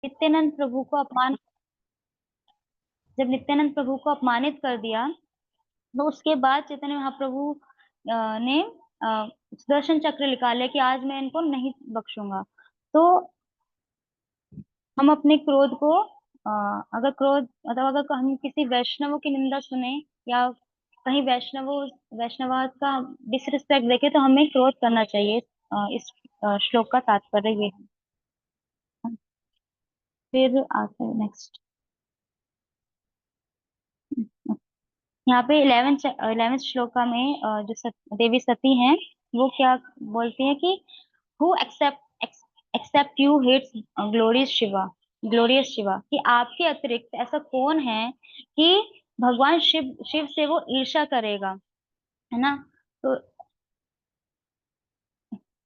नित्यानंद प्रभु को अपमान जब नित्यानंद प्रभु को अपमानित कर दिया, तो उसके बाद चैतन्य महाप्रभु ने सुदर्शन चक्र निकाले कि आज मैं इनको नहीं बख्शूंगा। तो हम अपने क्रोध को अगर क्रोध मतलब अगर हम किसी वैष्णव की निंदा सुने या कहीं वैष्णवाद का डिसरिस्पेक्ट देखे तो हमें क्रोध करना चाहिए। इस श्लोक का तात्पर्य ये है। फिर आते हैं नेक्स्ट। यहाँ पे 11th श्लोका में देवी सती हैं, वो क्या बोलती है कि who except you hates glorious Shiva, कि आपके अतिरिक्त ऐसा कौन है कि भगवान शिव शिव से वो ईर्ष्या करेगा, है ना। तो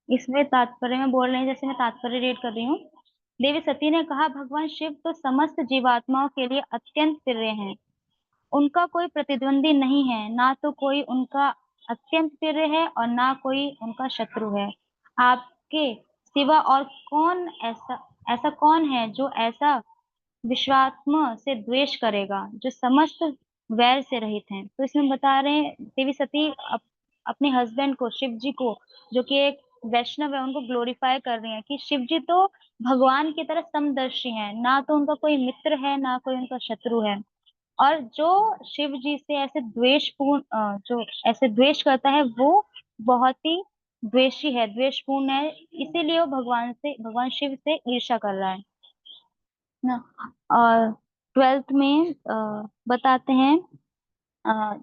इसमें तात्पर्य में बोल रहे हैं, जैसे मैं तात्पर्य रीड कर रही हूँ। देवी सती ने कहा, भगवान शिव तो समस्त जीवात्माओं के लिए अत्यंत प्रिय हैं। उनका कोई प्रतिद्वंदी नहीं है, ना तो कोई उनका अत्यंत प्रिय है और ना कोई उनका शत्रु है। आपके सिवा और कौन ऐसा ऐसा कौन है जो ऐसा विश्वात्मा से द्वेष करेगा, जो समस्त वैर से रहित हैं। तो इसमें बता रहे हैं देवी सती अपने हस्बैंड को, शिव जी को, जो कि एक वैष्णव है, उनको ग्लोरीफाई कर रही हैं कि शिव जी तो भगवान की तरह समदर्शी हैं, ना तो उनका कोई मित्र है ना कोई उनका शत्रु है। और जो शिव जी से ऐसे जो ऐसे द्वेष करता है वो बहुत ही द्वेषी है, द्वेषपूर्ण है, इसीलिए वो भगवान शिव से ईर्ष्या कर रहा है ना। और 12th में बताते हैं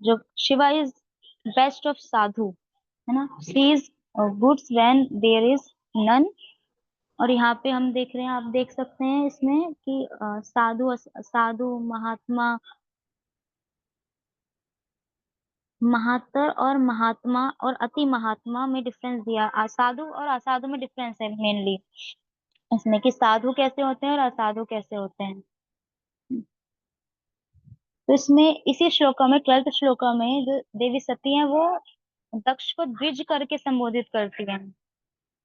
जो Shiva is best of sadhu, है ना। She is goods when there is none. और यहाँ पे हम देख रहे हैं, आप देख सकते हैं इसमें कि साधु महात्मा, महातर और महात्मा और अति महात्मा में डिफरेंस दिया। साधु और असाधु में डिफरेंस है मेनली इसमें, कि साधु कैसे होते हैं और असाधु कैसे होते हैं। तो इसमें इसी श्लोका में 12th श्लोका में जो देवी सती है वो दक्ष को द्विज करके संबोधित करती है।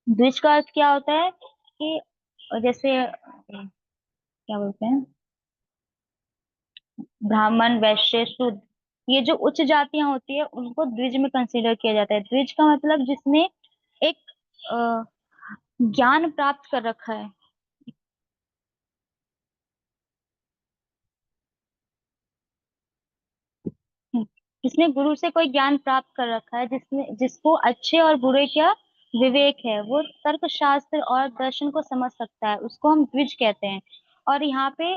द्विज का अर्थ क्या होता है कि जैसे क्या बोलते हैं, ब्राह्मण वैश्य शूद्र, ये जो उच्च जातियां होती है उनको द्विज में कंसीडर किया जाता है। द्विज का मतलब जिसने एक अ, ज्ञान प्राप्त कर रखा है। जिसने गुरु से कोई ज्ञान प्राप्त कर रखा है, जिसको अच्छे और बुरे का विवेक है, वो तर्क शास्त्र और दर्शन को समझ सकता है, उसको हम द्विज कहते हैं। और यहाँ पे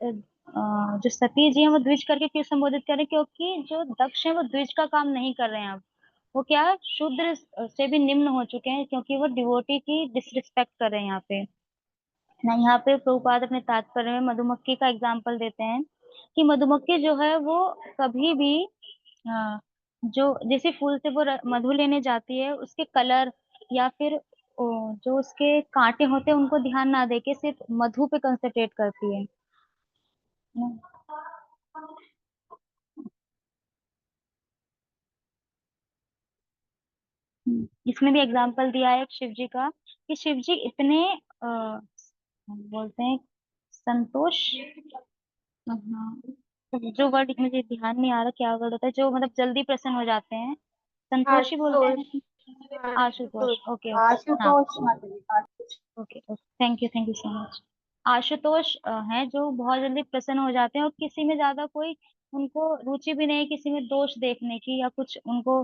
जो सती जी हैं वो द्विज करके क्यों संबोधित करें, क्योंकि जो दक्ष हैं वो द्विज का काम नहीं कर रहे हैं अब। वो क्या है, शूद्र से भी निम्न हो चुके हैं, क्योंकि वो डिवोटी की डिसरिस्पेक्ट कर रहे हैं यहाँ पे ना। यहाँ पे प्रभुपाद अपने तात्पर्य में मधुमक्खी का एग्जाम्पल देते हैं कि मधुमक्खी जो है वो कभी भी हाँ, जो जैसे फूल से वो मधु लेने जाती है, उसके कलर या फिर जो उसके कांटे होते हैं उनको ध्यान ना देके सिर्फ मधु पे कंसंट्रेट करती है। इसमें भी एग्जाम्पल दिया है एक शिव जी का, कि शिव जी इतने बोलते हैं संतोष, हाँ, जो वर्ड मुझे ध्यान नहीं आ रहा क्या वर्ड होता है, जो मतलब जल्दी प्रसन्न हो जाते हैं, संतोषी बोलते आशुतोष। हैं। आशुतोष। आशुतोष, ओके ओके, हाँ, Ashutosh Madhuri. Okay okay, thank you so much. Ashutosh हैं जो बहुत जल्दी प्रसन्न हो जाते हैं और किसी में ज्यादा कोई उनको रुचि भी नहीं, किसी में दोष देखने की या कुछ उनको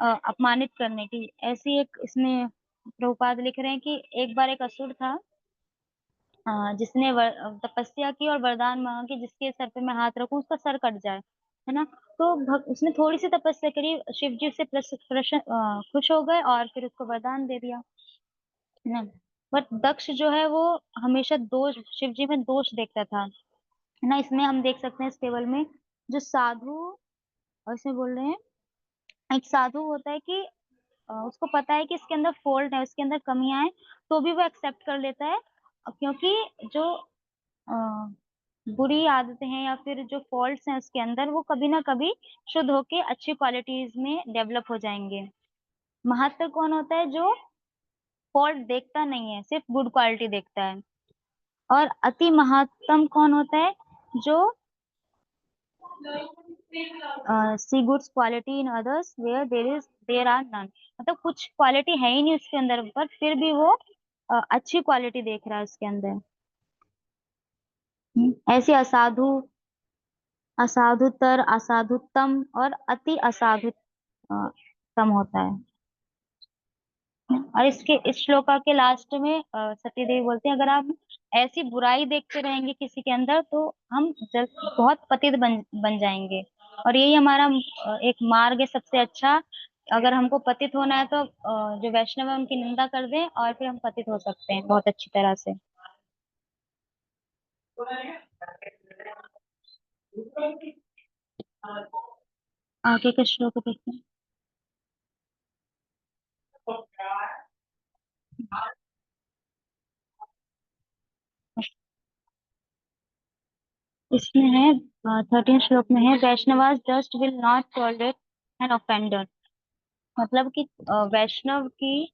अपमानित करने की। ऐसी एक इसमें प्रभुपाद लिख रहे हैं कि एक बार एक असुर था, जिसने तपस्या की और वरदान मांगा कि जिसके सर पे मैं हाथ रखूं उसका सर कट जाए, है ना। तो उसने थोड़ी सी तपस्या करी, शिव जी से खुश हो गए और फिर उसको वरदान दे दिया, है ना। बट दक्ष जो है वो हमेशा दोष, शिव जी में दोष देखता था, है ना। इसमें हम देख सकते हैं इस टेबल में जो साधु, और इसमें बोल रहे हैं एक साधु होता है कि उसको पता है कि इसके अंदर फॉल्ट है, उसके अंदर कमियां हैं, तो भी वो एक्सेप्ट कर लेता है, क्योंकि जो अ, बुरी आदतें हैं या फिर जो फॉल्ट्स हैं उसके अंदर, वो कभी ना कभी शुद्ध होके अच्छी क्वालिटीज में डेवलप हो जाएंगे। महत्व कौन होता है, जो फॉल्ट देखता नहीं है, सिर्फ गुड क्वालिटी देखता है। और अति महात्म कौन होता है? जो see goods quality in others where there are none, मतलब कुछ क्वालिटी है ही नहीं उसके अंदर, पर फिर भी वो अच्छी क्वालिटी देख रहा है उसके अंदर। ऐसे असाधु, असाधुतर, असाधुतम और अति असाधु तम होता है। और इसके इस श्लोका के लास्ट में सती देवी बोलते हैं, अगर आप ऐसी बुराई देखते रहेंगे किसी के अंदर तो हम बहुत पतित बन जाएंगे। और यही हमारा एक मार्ग है सबसे अच्छा। अगर हमको पतित होना है तो जो वैष्णव है उनकी निंदा कर दें और फिर हम पतित हो सकते हैं बहुत अच्छी तरह से। आगे के श्लोक देखते हैं। इसमें है 13 श्लोक में है, Vaishnavas just will not tolerate an offender. मतलब कि वैष्णव की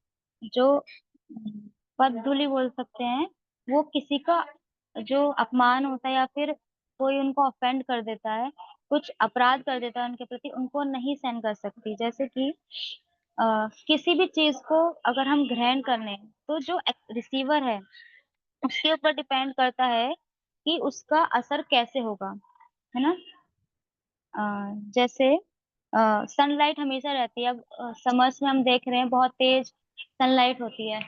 जो पद धूलि बोल सकते हैं, वो किसी का जो अपमान होता है या फिर कोई उनको ऑफेंड कर देता है, कुछ अपराध कर देता है उनके प्रति, उनको नहीं सहन कर सकती। जैसे कि किसी भी चीज को अगर हम ग्रहण कर लें तो जो रिसीवर है उसके ऊपर डिपेंड करता है कि उसका असर कैसे होगा, है ना। अ, जैसे सनलाइट हमेशा रहती है। अब समर्स में हम देख रहे हैं बहुत तेज सनलाइट होती है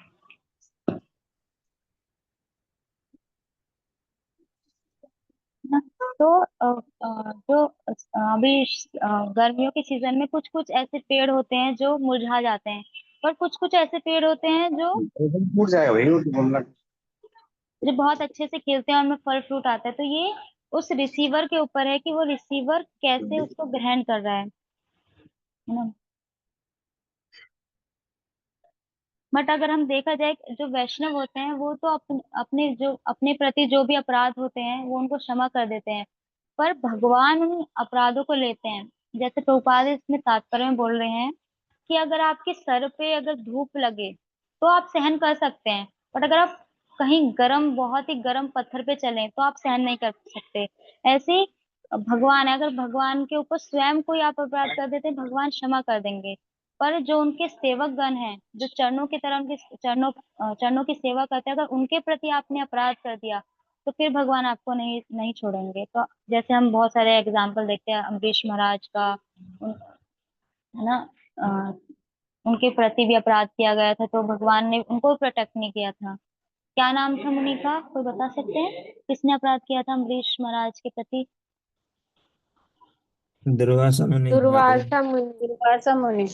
ना। तो जो अभी गर्मियों के सीजन में कुछ कुछ ऐसे पेड़ होते हैं जो मुरझा जाते हैं, पर कुछ कुछ ऐसे पेड़ होते हैं टूट जाएगा भाई वो तो बोलना। जो बहुत अच्छे से खिलते हैं और उनमें फल फ्रूट आता है। तो ये उस रिसीवर के ऊपर है कि वो रिसीवर कैसे उसको ग्रहण कर रहा है ना। बट अगर हम देखा जाए, जो वैष्णव होते हैं वो तो अपने जो अपने प्रति जो भी अपराध होते हैं वो उनको क्षमा कर देते हैं, पर भगवान उन अपराधों को लेते हैं। जैसे प्रभुपाद इसमें तात्पर्य में बोल रहे हैं कि अगर आपके सर पे अगर धूप लगे तो आप सहन कर सकते हैं, बट अगर आप कहीं गरम, बहुत ही गर्म पत्थर पे चलें तो आप सहन नहीं कर सकते। ऐसे ही भगवान है, अगर भगवान के ऊपर स्वयं कोई आप अपराध कर देते हैं भगवान क्षमा कर देंगे, पर जो उनके सेवक गण हैं, जो चरणों की तरह उनके चरणों की सेवा करते हैं, अगर उनके प्रति आपने अपराध कर दिया तो फिर भगवान आपको नहीं नहीं छोड़ेंगे। तो जैसे हम बहुत सारे एग्जाम्पल देखते हैं अम्बरीश महाराज का, है ना। अ, उनके प्रति भी अपराध किया गया था तो भगवान ने उनको प्रोटेक्ट नहीं किया था। क्या नाम था मुनि का, कोई बता सकते हैं किसने अपराध किया था अम्बरीश महाराज के प्रति? दुर्वासा मुनि। दुर्वासा मुनि। दुर्वासा मुनि।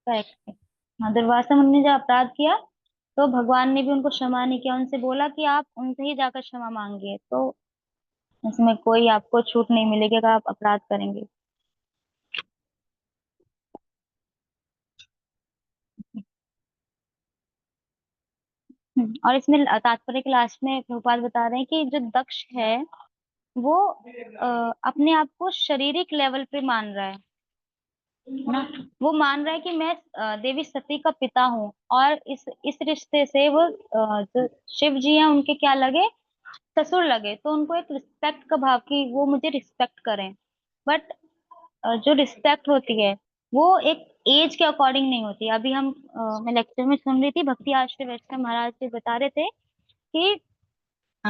करेक्ट। हाँ, दुर्वासा मुनि ने जब अपराध किया तो भगवान ने भी उनको क्षमा नहीं किया, उनसे बोला कि आप उनसे ही जाकर क्षमा मांगिए। तो इसमें कोई आपको छूट नहीं मिलेगी अगर आप अपराध करेंगे। और इसमें तात्पर्य के लास्ट में प्रभुपाद बता रहे हैं कि जो दक्ष है वो अपने आप को शारीरिक लेवल पे मान रहा है ना। वो मान रहा है कि मैं देवी सती का पिता हूँ, और इस रिश्ते से वो जो शिव जी हैं उनके क्या लगे, ससुर लगे। तो उनको एक रिस्पेक्ट का भाव कि वो मुझे रिस्पेक्ट करें। बट जो रिस्पेक्ट होती है वो एक एज के अकॉर्डिंग नहीं होती। अभी मैं लेक्चर में सुन रही थी, भक्ति आश्रय वैष्णव महाराज जी बता रहे थे कि अ,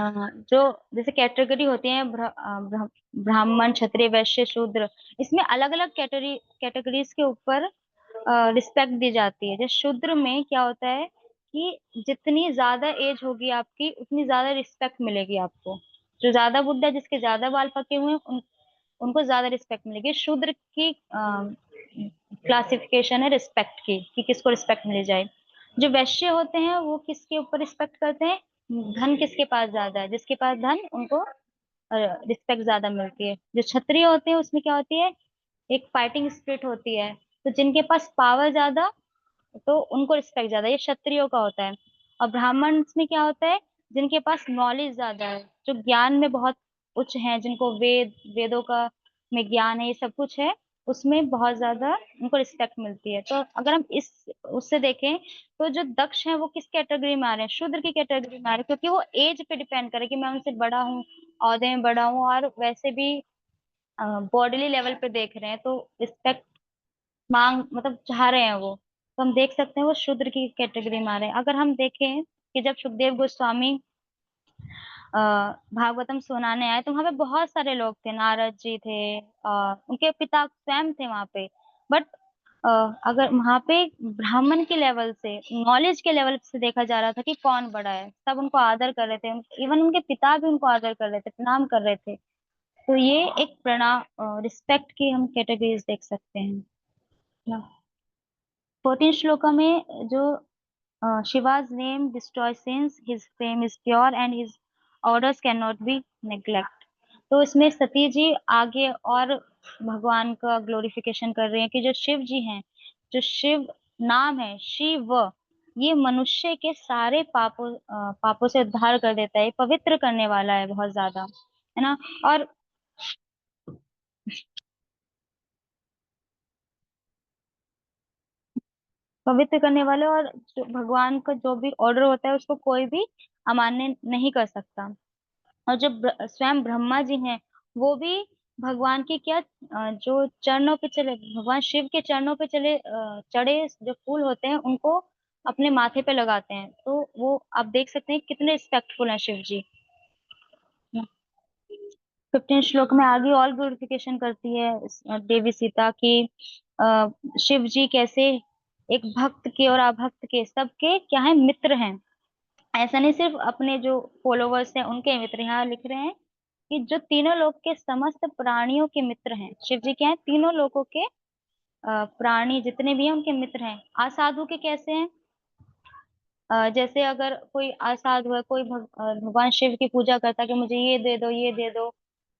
जो जैसे कैटेगरी होती है ब्राह्मण, क्षत्रिय, वैश्य, शूद्र, इसमें अलग अलग कैटेगरीज के ऊपर रिस्पेक्ट दी जाती है। जैसे शूद्र में क्या होता है कि जितनी ज्यादा एज होगी आपकी उतनी ज्यादा रिस्पेक्ट मिलेगी आपको। जो ज्यादा बुड्ढा, जिसके ज्यादा बाल पके हुए हैं उनको ज्यादा रिस्पेक्ट मिलेगी। शूद्र की क्लासिफिकेशन है रिस्पेक्ट की, कि किसको रिस्पेक्ट मिल जाए। जो वैश्य होते हैं वो किसके ऊपर रिस्पेक्ट करते हैं, धन किसके पास ज्यादा है, जिसके पास धन उनको रिस्पेक्ट ज्यादा मिलती है। जो क्षत्रिय होते हैं उसमें क्या होती है, एक फाइटिंग स्पिरिट होती है। तो जिनके पास पावर ज्यादा तो उनको रिस्पेक्ट ज्यादा, ये क्षत्रियो का होता है। और ब्राह्मण में क्या होता है, जिनके पास नॉलेज ज्यादा है, जो ज्ञान में बहुत उच्च हैं, जिनको वेदों का में ज्ञान है, ये सब कुछ है, उसमें बहुत ज्यादा उनको रिस्पेक्ट मिलती है। तो अगर हम इस उससे देखें तो जो दक्ष हैं वो किस कैटेगरी में आ रहे हैं, शूद्र की कैटेगरी में आ रहे हैं, क्योंकि वो एज पे डिपेंड करे कि मैं उनसे बड़ा हूँ, ओहदे में बड़ा हूँ, और वैसे भी बॉडीली लेवल पे देख रहे हैं तो रिस्पेक्ट मांग मतलब चाह रहे हैं वो, तो हम देख सकते हैं वो शूद्र की कैटेगरी में आ रहे हैं। अगर हम देखें कि जब सुखदेव गोस्वामी अ, भागवतम सुनाने आए तो वहां पे बहुत सारे लोग थे, नारद जी थे, उनके पिता स्वयं थे वहां पे। बट अगर वहां पे ब्राह्मण के लेवल से, नॉलेज के लेवल से देखा जा रहा था कि कौन बड़ा है, सब उनको आदर कर रहे थे, इवन उनके पिता भी उनको आदर कर रहे थे, प्रणाम कर रहे थे। तो ये एक प्रणाम, रिस्पेक्ट की हम कैटेगरीज देख सकते हैं। 14 श्लोका में जो Shiva's name destroys sins, his fame is pure and his orders cannot be neglect। तो इसमें सती जी आगे और भगवान का ग्लोरिफिकेशन कर रहे हैं कि जो शिव जी हैं, जो शिव नाम है शिव, ये मनुष्य के सारे पापों से उद्धार कर देता है, पवित्र करने वाला है बहुत ज्यादा, है ना। और पवित्र करने वाले, और जो भगवान का जो भी ऑर्डर होता है उसको कोई भी अमान्य नहीं कर सकता। और जो स्वयं ब्रह्मा जी हैं वो भी भगवान की क्या, जो चरणों पे चले, भगवान शिव के चरणों पे चले चढ़े जो फूल होते हैं उनको अपने माथे पे लगाते हैं, तो वो आप देख सकते हैं कितने रिस्पेक्टफुल हैं शिव जी। 15 श्लोक में आगे और ग्लोरिफिकेशन करती है देवी सीता की, शिव जी कैसे एक भक्त के और अभक्त के सबके क्या है, मित्र हैं। ऐसा नहीं सिर्फ अपने जो फॉलोवर्स हैं उनके मित्र, यहाँ लिख रहे हैं कि जो तीनों लोग के समस्त प्राणियों के मित्र हैं, शिव जी क्या है, तीनों लोगों के प्राणी जितने भी हैं उनके मित्र हैं। असाधु के कैसे हैं, जैसे अगर कोई असाधु है, कोई भगवान शिव की पूजा करता है कि मुझे ये दे दो ये दे दो,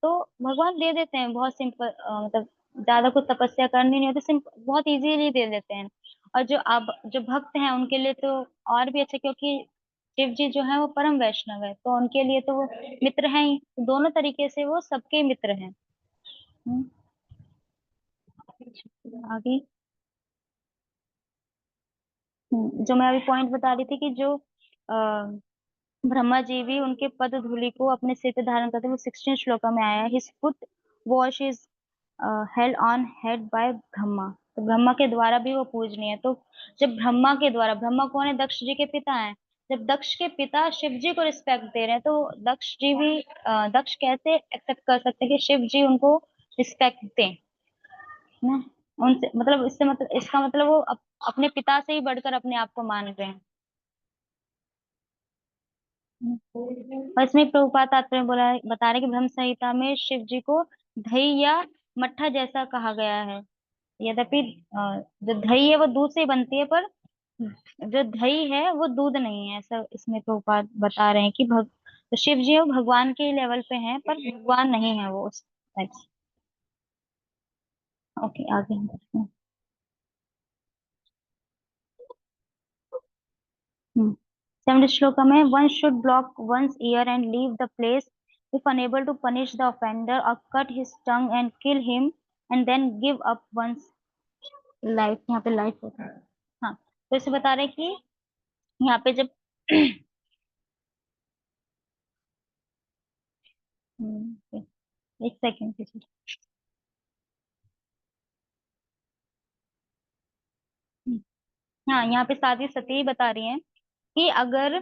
तो भगवान दे देते हैं, बहुत सिंपल, मतलब ज्यादा कुछ तपस्या करनी नहीं होती, सिंपल बहुत इजीली दे देते हैं। और जो अब जो भक्त हैं उनके लिए तो और भी अच्छा, क्योंकि शिव जी जो है वो परम वैष्णव है, तो उनके लिए तो वो मित्र हैं ही, तो दोनों तरीके से वो सबके मित्र हैं। हम्म, आगे जो मैं अभी पॉइंट बता रही थी कि जो ब्रह्मा जी भी उनके पद धूलि को अपने सिर पे धारण करते हैं, वो 16 श्लोका में आया है। His foot wash is held on head by Brahma, तो ब्रह्मा के द्वारा भी वो पूजनीय है। तो जब ब्रह्मा के द्वारा, ब्रह्मा कौन है, दक्ष जी के पिता हैं, जब दक्ष के पिता शिव जी को रिस्पेक्ट दे रहे हैं तो दक्ष जी भी दक्ष कैसे एक्सेप्ट कर सकते हैं कि शिव जी उनको रिस्पेक्ट दें ना। उनसे मतलब इससे मतलब इसका मतलब वो अपने पिता से ही बढ़कर अपने आप को मान रहे हैं। और इसमें प्रभुपाद तात्पर्य बोला बता रहे हैं कि ब्रह्म संहिता में शिव जी को दही या मट्ठा जैसा कहा गया है। यद्यपि जो दही है वो दूध से ही बनती है, पर जो दही है वो दूध नहीं है, ऐसा इसमें प्रभुपाद बता रहे हैं कि तो शिव जी वो भगवान के लेवल पे हैं पर भगवान नहीं है वो उस टाइप से। ओके, आगे हम बढ़ते हैं। 7th श्लोक में one should block once year and leave the place if unable to punish the offender, or cut his tongue and kill him and then give up one's life। यहाँ पे life होता है, हाँ। तो इसे बता रहे हैं कि यहाँ पे जब एक सेकेंड पीछे। हाँ, यहाँ पे साधी सती बता रही हैं कि अगर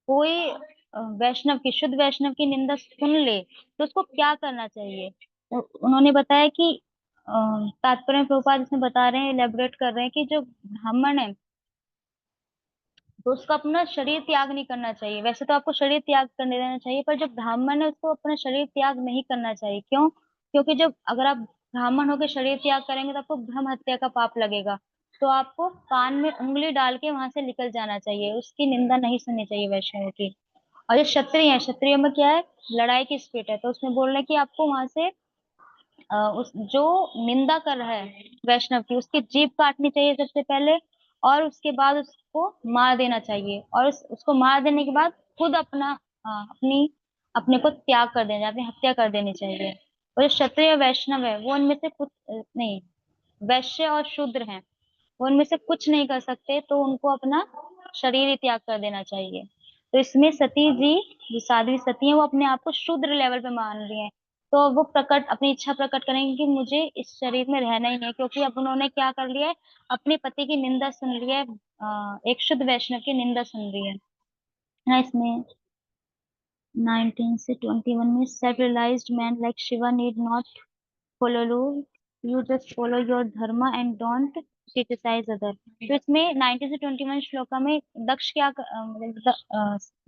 कोई वैष्णव की, शुद्ध वैष्णव की निंदा सुन ले तो उसको क्या करना चाहिए। तो उन्होंने बताया कि तात्पर्य में प्रभुपाद इसमें बता रहे हैं, इलेबोरेट कर रहे हैं कि जो ब्राह्मण है तो उसको अपना शरीर त्याग नहीं करना चाहिए। वैसे तो आपको शरीर त्याग करने देना चाहिए, पर जो ब्राह्मण है उसको अपना शरीर त्याग नहीं करना चाहिए। क्यों? क्योंकि जब अगर आप ब्राह्मण होकर शरीर त्याग करेंगे तो आपको ब्रह्म हत्या का पाप लगेगा। तो आपको कान में उंगली डाल के वहां से निकल जाना चाहिए, उसकी निंदा नहीं सुननी चाहिए वैष्णव की। और ये क्षत्रिय है, क्षत्रिय में क्या है, लड़ाई की स्पिरिट है, तो उसमें बोल रहे हैं कि आपको वहां से उस जो निंदा कर रहा है वैष्णव की, उसकी जीभ काटनी चाहिए सबसे पहले, और उसके बाद उसको मार देना चाहिए, और उसको मार देने के बाद खुद अपना अपनी अपने को त्याग कर देना, अपनी हत्या कर देनी चाहिए। और जो क्षत्रिय वैष्णव है वो उनमें से कुछ नहीं, वैश्य और शूद्र हैं, वो उनमें से कुछ नहीं कर सकते, तो उनको अपना शरीर ही त्याग कर देना चाहिए। तो इसमें सती जी, जो साध्वी सती है, वो अपने आप को शूद्र लेवल पे मान रही है। तो वो प्रकट अपनी इच्छा प्रकट करेंगे कि मुझे इस शरीर में रहना ही नहीं है, क्योंकि अब उन्होंने क्या कर लिया है, अपने पति की निंदा सुन रही है, एक शुद्ध वैष्णव की निंदा सुन रही है ना। इसमें 19 से 21 में, self realised man like Shiva need not follow rule, you just follow your dharma and don't criticize other। तो इसमें 19 से 21 श्लोका में दक्ष क्या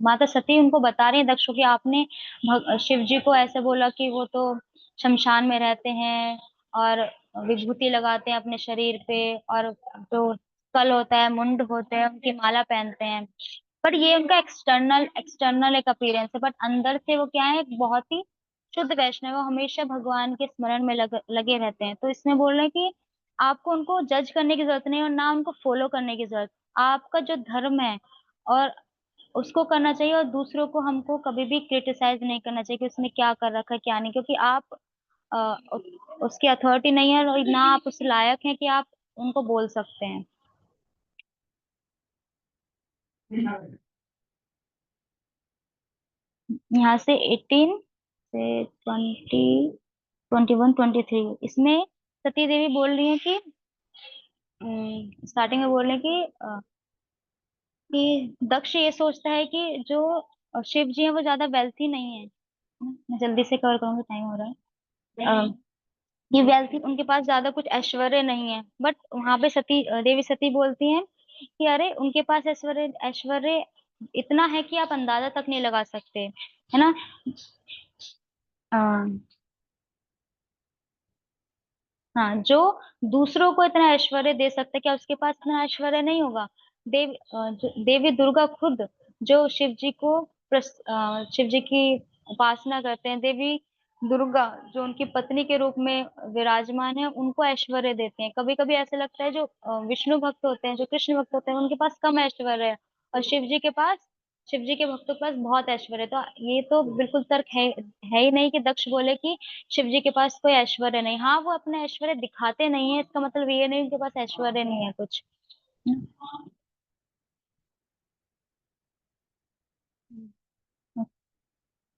माता सती उनको बता रहे हैं दक्ष को कि आपने शिव जी को ऐसे बोला कि वो तो शमशान में रहते हैं और विभूति लगाते हैं अपने शरीर पे, और जो कल होता है, मुंड होते हैं, उनकी माला पहनते हैं। पर ये उनका एक्सटर्नल एक्सटर्नल एक अपीयरेंस है, बट अंदर से वो क्या है, एक बहुत ही शुद्ध वैष्णव है, वो हमेशा भगवान के स्मरण में लगे रहते हैं। तो इसमें बोल रहे हैं कि आपको उनको जज करने की जरूरत नहीं और ना उनको फॉलो करने की जरूरत। आपका जो धर्म है और उसको करना चाहिए, और दूसरों को हमको कभी भी क्रिटिसाइज नहीं करना चाहिए कि उसने क्या कर रखा है क्या नहीं, क्योंकि आप उसकी अथॉरिटी नहीं है, और ना आप उस लायक हैं कि आप उनको बोल सकते हैं। यहाँ से 18 से 20, 21, 23, इसमें सती देवी बोल रही है कि स्टार्टिंग में बोल रहे हैं कि दक्ष ये सोचता है कि जो शिव जी है वो ज्यादा वेल्थी नहीं है। मैं जल्दी से कवर करूंगा, टाइम हो रहा है। कि वेल्थी, उनके पास ज्यादा कुछ ऐश्वर्य नहीं है, बट वहां पे देवी सती बोलती हैं कि अरे उनके पास ऐश्वर्य ऐश्वर्य इतना है कि आप अंदाजा तक नहीं लगा सकते, है ना। अ, हाँ, जो दूसरों को इतना ऐश्वर्य दे सकता है, क्या उसके पास इतना ऐश्वर्य नहीं होगा। देवी दुर्गा खुद, जो शिव जी की उपासना करते हैं, देवी दुर्गा जो उनकी पत्नी के रूप में विराजमान है, उनको ऐश्वर्य देते हैं। कभी कभी ऐसे लगता है जो विष्णु भक्त होते हैं, जो कृष्ण भक्त होते हैं, उनके पास कम ऐश्वर्य है, और शिव जी के भक्तों के पास बहुत ऐश्वर्य है। तो ये तो बिल्कुल तर्क है ही नहीं कि दक्ष बोले कि शिव जी के पास कोई ऐश्वर्य नहीं। हाँ, वो अपने ऐश्वर्य दिखाते नहीं है, इसका मतलब ये नहीं उनके पास ऐश्वर्य नहीं है कुछ।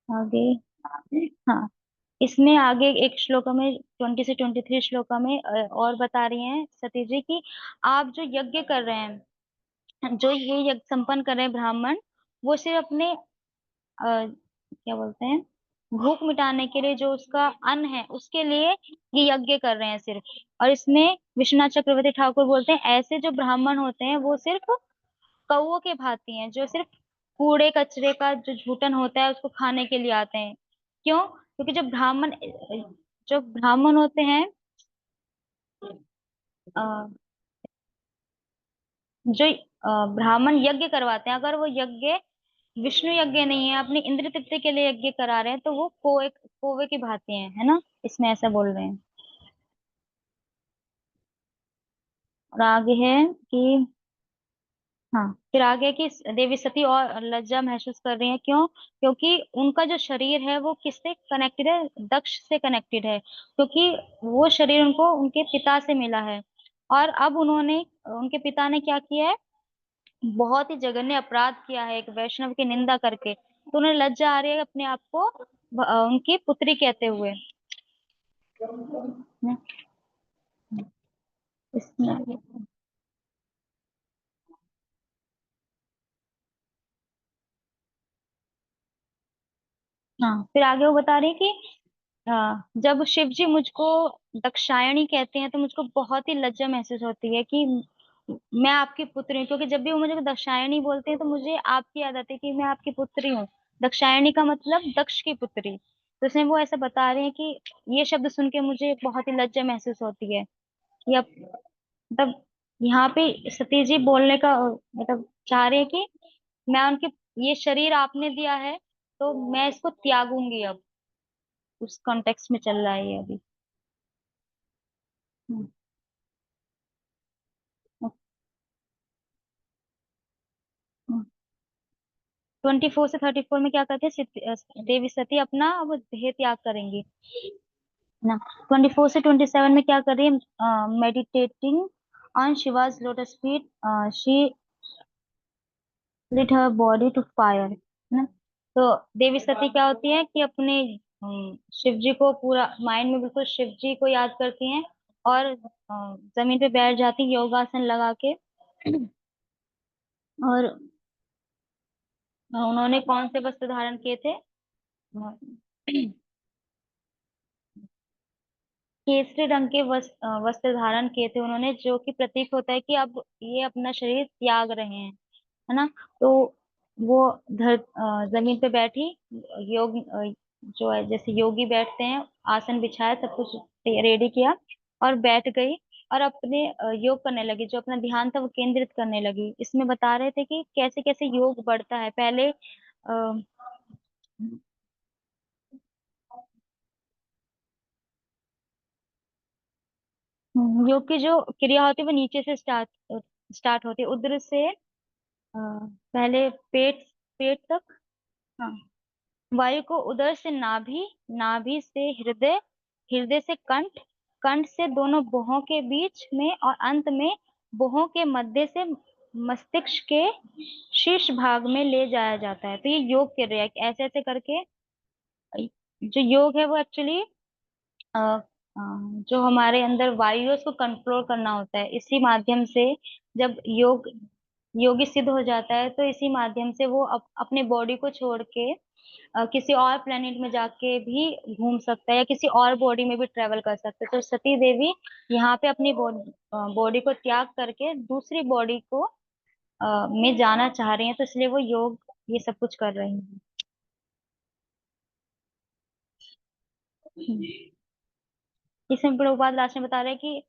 आगे, हाँ, इसमें आगे एक श्लोक में 20 से 23 श्लोका में और बता रही हैं सती जी की, आप जो यज्ञ कर रहे हैं, जो ये यज्ञ संपन्न कर रहे हैं ब्राह्मण, वो सिर्फ अपने क्या बोलते हैं, भूख मिटाने के लिए, जो उसका अन्न है उसके लिए ये यज्ञ कर रहे हैं सिर्फ। और इसमें विश्वनाथ चक्रवर्ती ठाकुर बोलते हैं ऐसे जो ब्राह्मण होते हैं वो सिर्फ कौओं के भांति हैं, जो सिर्फ कूड़े कचरे का जो झूठन होता है उसको खाने के लिए आते हैं। क्यों? क्योंकि जो ब्राह्मण होते हैं, अ, जो ब्राह्मण यज्ञ करवाते हैं, अगर वो यज्ञ विष्णु यज्ञ नहीं है, अपनी इंद्र तृप्ति के लिए यज्ञ करा रहे हैं, तो वो कोवे की भांति है ना। इसमें ऐसा बोल रहे हैं। और आगे है कि, हाँ, फिर आगे कि देवी सती और लज्जा महसूस कर रही है। क्यों? क्योंकि उनका जो शरीर है वो किससे कनेक्टेड है, दक्ष से कनेक्टेड है, क्योंकि वो शरीर उनको उनके पिता से मिला है। और अब उनके पिता ने क्या किया है, बहुत ही जघन्य अपराध किया है एक वैष्णव की निंदा करके, तो उन्हें लज्जा आ रही है अपने आप को उनकी पुत्री कहते हुए। इसमें, हाँ, फिर आगे वो बता रही है कि जब शिव जी मुझको दक्षायणी कहते हैं तो मुझको बहुत ही लज्जा महसूस होती है कि मैं आपकी पुत्री हूँ, क्योंकि जब भी वो मुझे दक्षायणी बोलते हैं तो मुझे आपकी याद आती है कि मैं आपकी पुत्री हूँ। दक्षायणी का मतलब दक्ष की पुत्री। तो उसमें वो ऐसा बता रहे हैं कि ये शब्द सुन के मुझे बहुत ही लज्जा महसूस होती है कि अब, मतलब यहाँ पे सती जी बोलने का मतलब चाह रहे हैं कि मैं उनके, ये शरीर आपने दिया है तो मैं इसको त्यागूंगी अब। उस कॉन्टेक्स्ट में चल रहा है ये अभी। 24 से 34 में क्या करते हैं, देवी सती अपना वो देह त्याग करेंगी। ना। 24 से 27 में क्या कर रही है? Meditating on Shiva's lotus feet, she lit her body to fire, है ना। तो देवी सती क्या होती है कि अपने शिव जी को पूरा माइंड में बिल्कुल शिव जी को याद करती हैं, और जमीन पे बैठ जाती हैं योगासन लगा के। और उन्होंने कौन से वस्त्र धारण किए थे? केसरी रंग के वस्त्र धारण किए थे उन्होंने, जो कि प्रतीक होता है कि अब ये अपना शरीर त्याग रहे हैं, है ना। तो वो जमीन पे बैठी, योग जो है जैसे योगी बैठते हैं, आसन बिछाया, सब कुछ रेडी किया, और बैठ गई, और अपने योग करने लगी। जो अपना ध्यान था वो केंद्रित करने लगी। इसमें बता रहे थे कि कैसे कैसे योग बढ़ता है। पहले योग की जो क्रिया होती है वो नीचे से स्टार्ट होती है, उधर से पहले पेट पेट तक। हाँ, वायु को उदर से नाभि, नाभि से हृदय, हृदय से कंठ, कंठ से दोनों भुवों के बीच में, और अंत में भुवों के मध्य से मस्तिष्क के शीर्ष भाग में ले जाया जाता है। तो ये योग क्रिया है। ऐसे ऐसे करके जो योग है वो एक्चुअली जो हमारे अंदर वायु है उसको कंट्रोल करना होता है। इसी माध्यम से जब योगी सिद्ध हो जाता है, तो इसी माध्यम से वो अपने बॉडी को छोड़ के किसी और प्लेनेट में जाके भी घूम सकता है, या किसी और बॉडी में भी ट्रेवल कर सकता है। तो सती देवी यहाँ पे अपनी बॉडी को त्याग करके दूसरी बॉडी को में जाना चाह रही हैं, तो इसलिए वो योग ये सब कुछ कर रही हैं। इसमें प्रभुपाद लास्ट में बता रहे हैं कि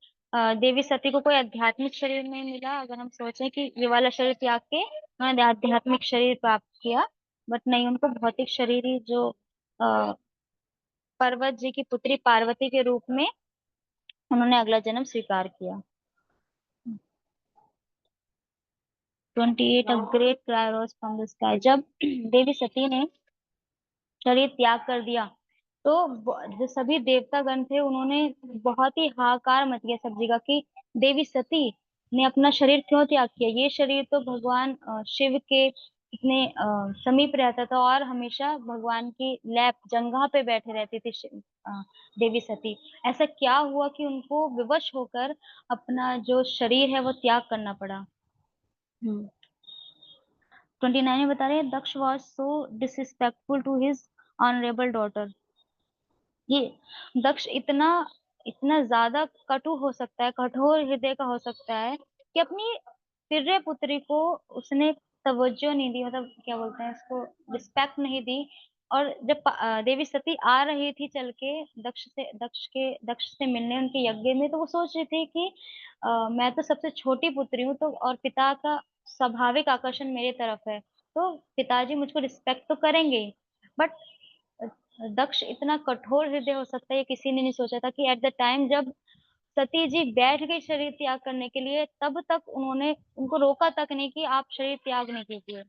देवी सती को कोई आध्यात्मिक शरीर नहीं मिला। अगर हम सोचें कि ये वाला शरीर त्याग के उन्होंने आध्यात्मिक शरीर प्राप्त किया, बट नहीं, उनको भौतिक शरीर ही, जो पर्वत जी की पुत्री पार्वती के रूप में उन्होंने अगला जन्म स्वीकार किया। 28 a great cry rose from the sky. जब देवी सती ने शरीर त्याग कर दिया, तो जो सभी देवतागण थे उन्होंने बहुत ही हाहाकार मच गया सब जगह कि देवी सती ने अपना शरीर क्यों त्याग किया। ये शरीर तो भगवान शिव के इतने समीप रहता था, और हमेशा भगवान की लैप जंघा पे बैठे रहती थी देवी सती। ऐसा क्या हुआ कि उनको विवश होकर अपना जो शरीर है वो त्याग करना पड़ा? 29 में बता रहे हैं, Daksha was so disrespectful to his honourable daughter. ये दक्ष इतना इतना ज्यादा कटु हो सकता है, कठोर हृदय का हो सकता है, कि अपनी प्रिय पुत्री को उसने तवज्जो नहीं दी, मतलब क्या बोलते हैं इसको, रिस्पेक्ट नहीं दी। और जब देवी सती आ रही थी चल के दक्ष से मिलने उनके यज्ञ में, तो वो सोच रही थी कि मैं तो सबसे छोटी पुत्री हूँ, तो और पिता का स्वाभाविक आकर्षण मेरे तरफ है, तो पिताजी मुझको रिस्पेक्ट तो करेंगे। बट दक्ष इतना कठोर हृदय हो सकता है, ये किसी ने नहीं सोचा था कि एट द टाइम जब सती जी बैठ गई शरीर त्याग करने के लिए, तब तक उन्होंने उनको रोका तक नहीं कि आप शरीर त्याग नहीं कीजिए।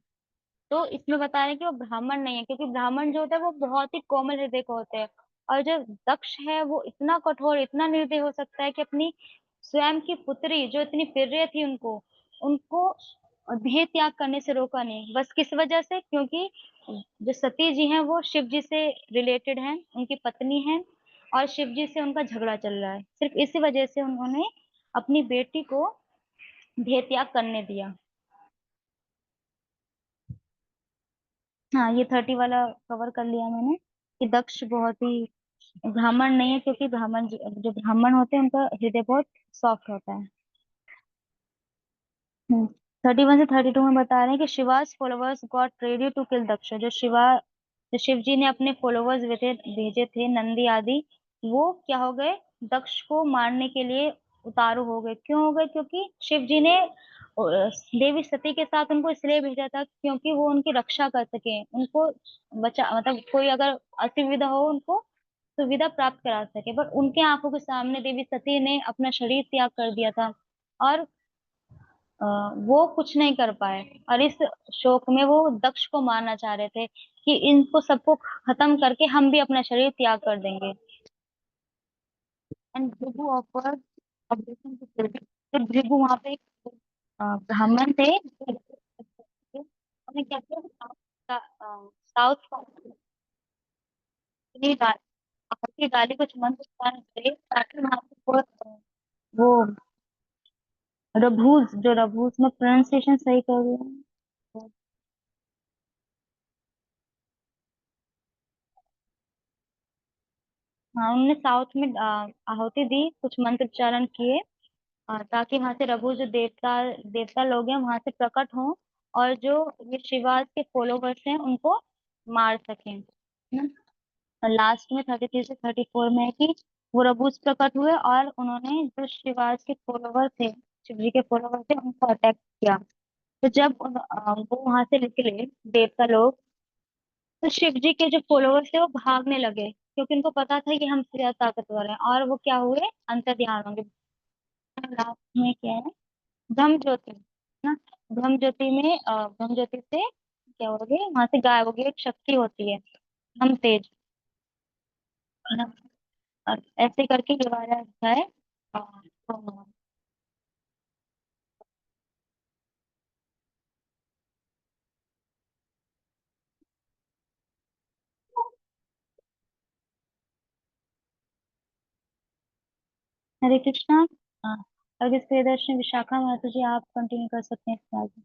तो इसमें बता रहे हैं कि वो ब्राह्मण नहीं है, क्योंकि ब्राह्मण जो होता है वो बहुत ही कोमल हृदय का होते हैं, और जो दक्ष है वो इतना कठोर, इतना निर्दय हो सकता है कि अपनी स्वयं की पुत्री जो इतनी प्रिय थी उनको उनको देह त्याग करने से रोका नहीं। बस किस वजह से? क्योंकि जो सती जी हैं वो शिव जी से रिलेटेड हैं, उनकी पत्नी हैं, और शिव जी से उनका झगड़ा चल रहा है। सिर्फ इसी वजह से उन्होंने अपनी बेटी को देह त्याग करने दिया। हाँ, ये 30 वाला कवर कर लिया मैंने, कि दक्ष बहुत ही ब्राह्मण नहीं है, क्योंकि जो ब्राह्मण होते हैं उनका हृदय बहुत सॉफ्ट होता है। 31 से 32 में बता रहे हैं कि Shiva's followers got ready to kill Daksha. जो शिव जी ने अपने फॉलोअर्स भेजे थे नंदी आदि, वो क्या हो गए? दक्ष को मारने के लिए उतारू हो गए। क्यों हो गए? क्योंकि शिव जी ने देवी सती के साथ उनको इसलिए भेजा था क्योंकि वो उनकी रक्षा कर सके, उनको बचा, मतलब कोई अगर असुविधा हो उनको सुविधा प्राप्त करा सके। पर उनके आंखों के सामने देवी सती ने अपना शरीर त्याग कर दिया था, और वो कुछ नहीं कर पाए, और इस शोक में वो दक्ष को मारना चाह रहे थे कि इनको सबको खत्म करके हम भी अपना शरीर त्याग कर देंगे। And Bhrigu offered objection to kill. तो भृगु वहां पे एक ब्राह्मण थे, उन्होंने क्या किया, साउथ की गाली कुछ मंत्र उच्चारण करे ताकि वहां पे वो रभूज, जो रभूज में प्रोनाउंसिएशन सही कर रही हूँ। हाँ, उन्होंने साउथ में आहुति दी, कुछ मंत्र उच्चारण किए, ताकि वहां से रघु जो देवता देवता लोग हैं वहां से प्रकट हों, और जो ये शिवाज के फॉलोवर्स हैं उनको मार सकें, है ना। और लास्ट में 33 से 34 में है कि वो रघुज प्रकट हुए और उन्होंने जो शिवाज के फॉलोवर थे, शिव जी के फॉलोवर थे, उनको अटैक किया। तो जब वो वहां से निकले देवता लोग, तो शिव जी के जो फॉलोअर्स थे वो भागने लगे, क्योंकि उनको पता था कि हम से ज्यादा ताकतवर हैं, और वो क्या हुए, अंतर्ध्यान होंगे। लास्ट में क्या है, ब्रह्म ज्योति, है ना। ब्रह्म ज्योति में ब्रह्म ज्योति से क्या हो गए, वहां से गायब हो गई, एक शक्ति होती है हम तेज, है ना। और ऐसे करके ये वाला अध्याय पूर्ण हुआ। हरे कृष्णा। हाँ, अब इस प्रियदर्शनी विशाखा माता जी, आप कंटिन्यू कर सकते हैं इसके आगे।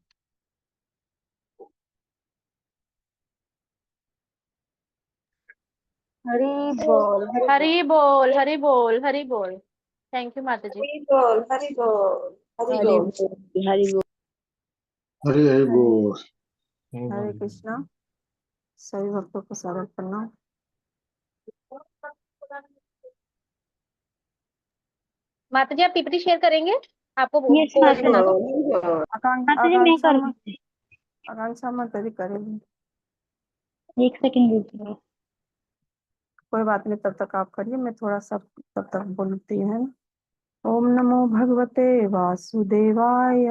हरि बोल, हरि बोल, हरि बोल, हरि बोल। थैंक यू माता जी। हरि बोल, हरि बोल, हरि हरि बोल। बोल, हरि बोल। हरे हरे हरे बोल। हरे कृष्णा। सभी भक्तों को स्वागत करना। माता जी आप पीपीटी शेयर करेंगे, आपको यस पोस्ट माता करना जी। तो। माता जी मैं आकांक्षा कर मत, दूंगी। आकांक्षा मत अभी करेगी। एक सेकंड दीजिए। कोई बात नहीं, तब तक आप करिए, मैं थोड़ा सा तब तक बोलती है ना। ओम नमो भगवते वासुदेवाय।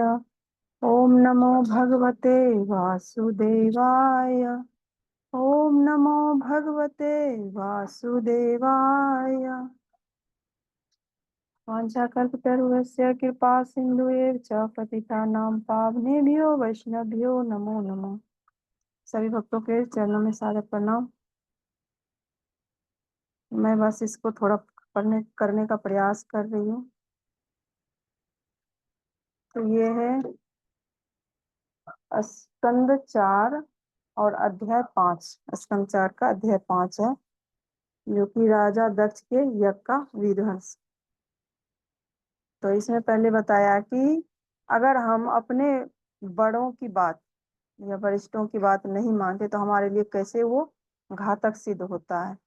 ओम नमो भगवते वासुदेवाय। ओम नमो भगवते वासुदेवाय। वाञ्छाकल्पतरुर्यस्य कृपा सिन्धुएव च पतितानां पावनेभ्यो वैष्णवभ्यो नमो नमः। सभी भक्तों के चरणों में सादर प्रणाम। मैं बस इसको थोड़ा पढ़ने करने का प्रयास कर रही हूँ। तो ये है स्कंद 4 और अध्याय 5। स्कंद 4 का अध्याय 5 है, जो कि राजा दक्ष के यज्ञ का विध्वंस। तो इसमें पहले बताया कि अगर हम अपने बड़ों की बात या वरिष्ठों की बात नहीं मानते तो हमारे लिए कैसे वो घातक सिद्ध होता है।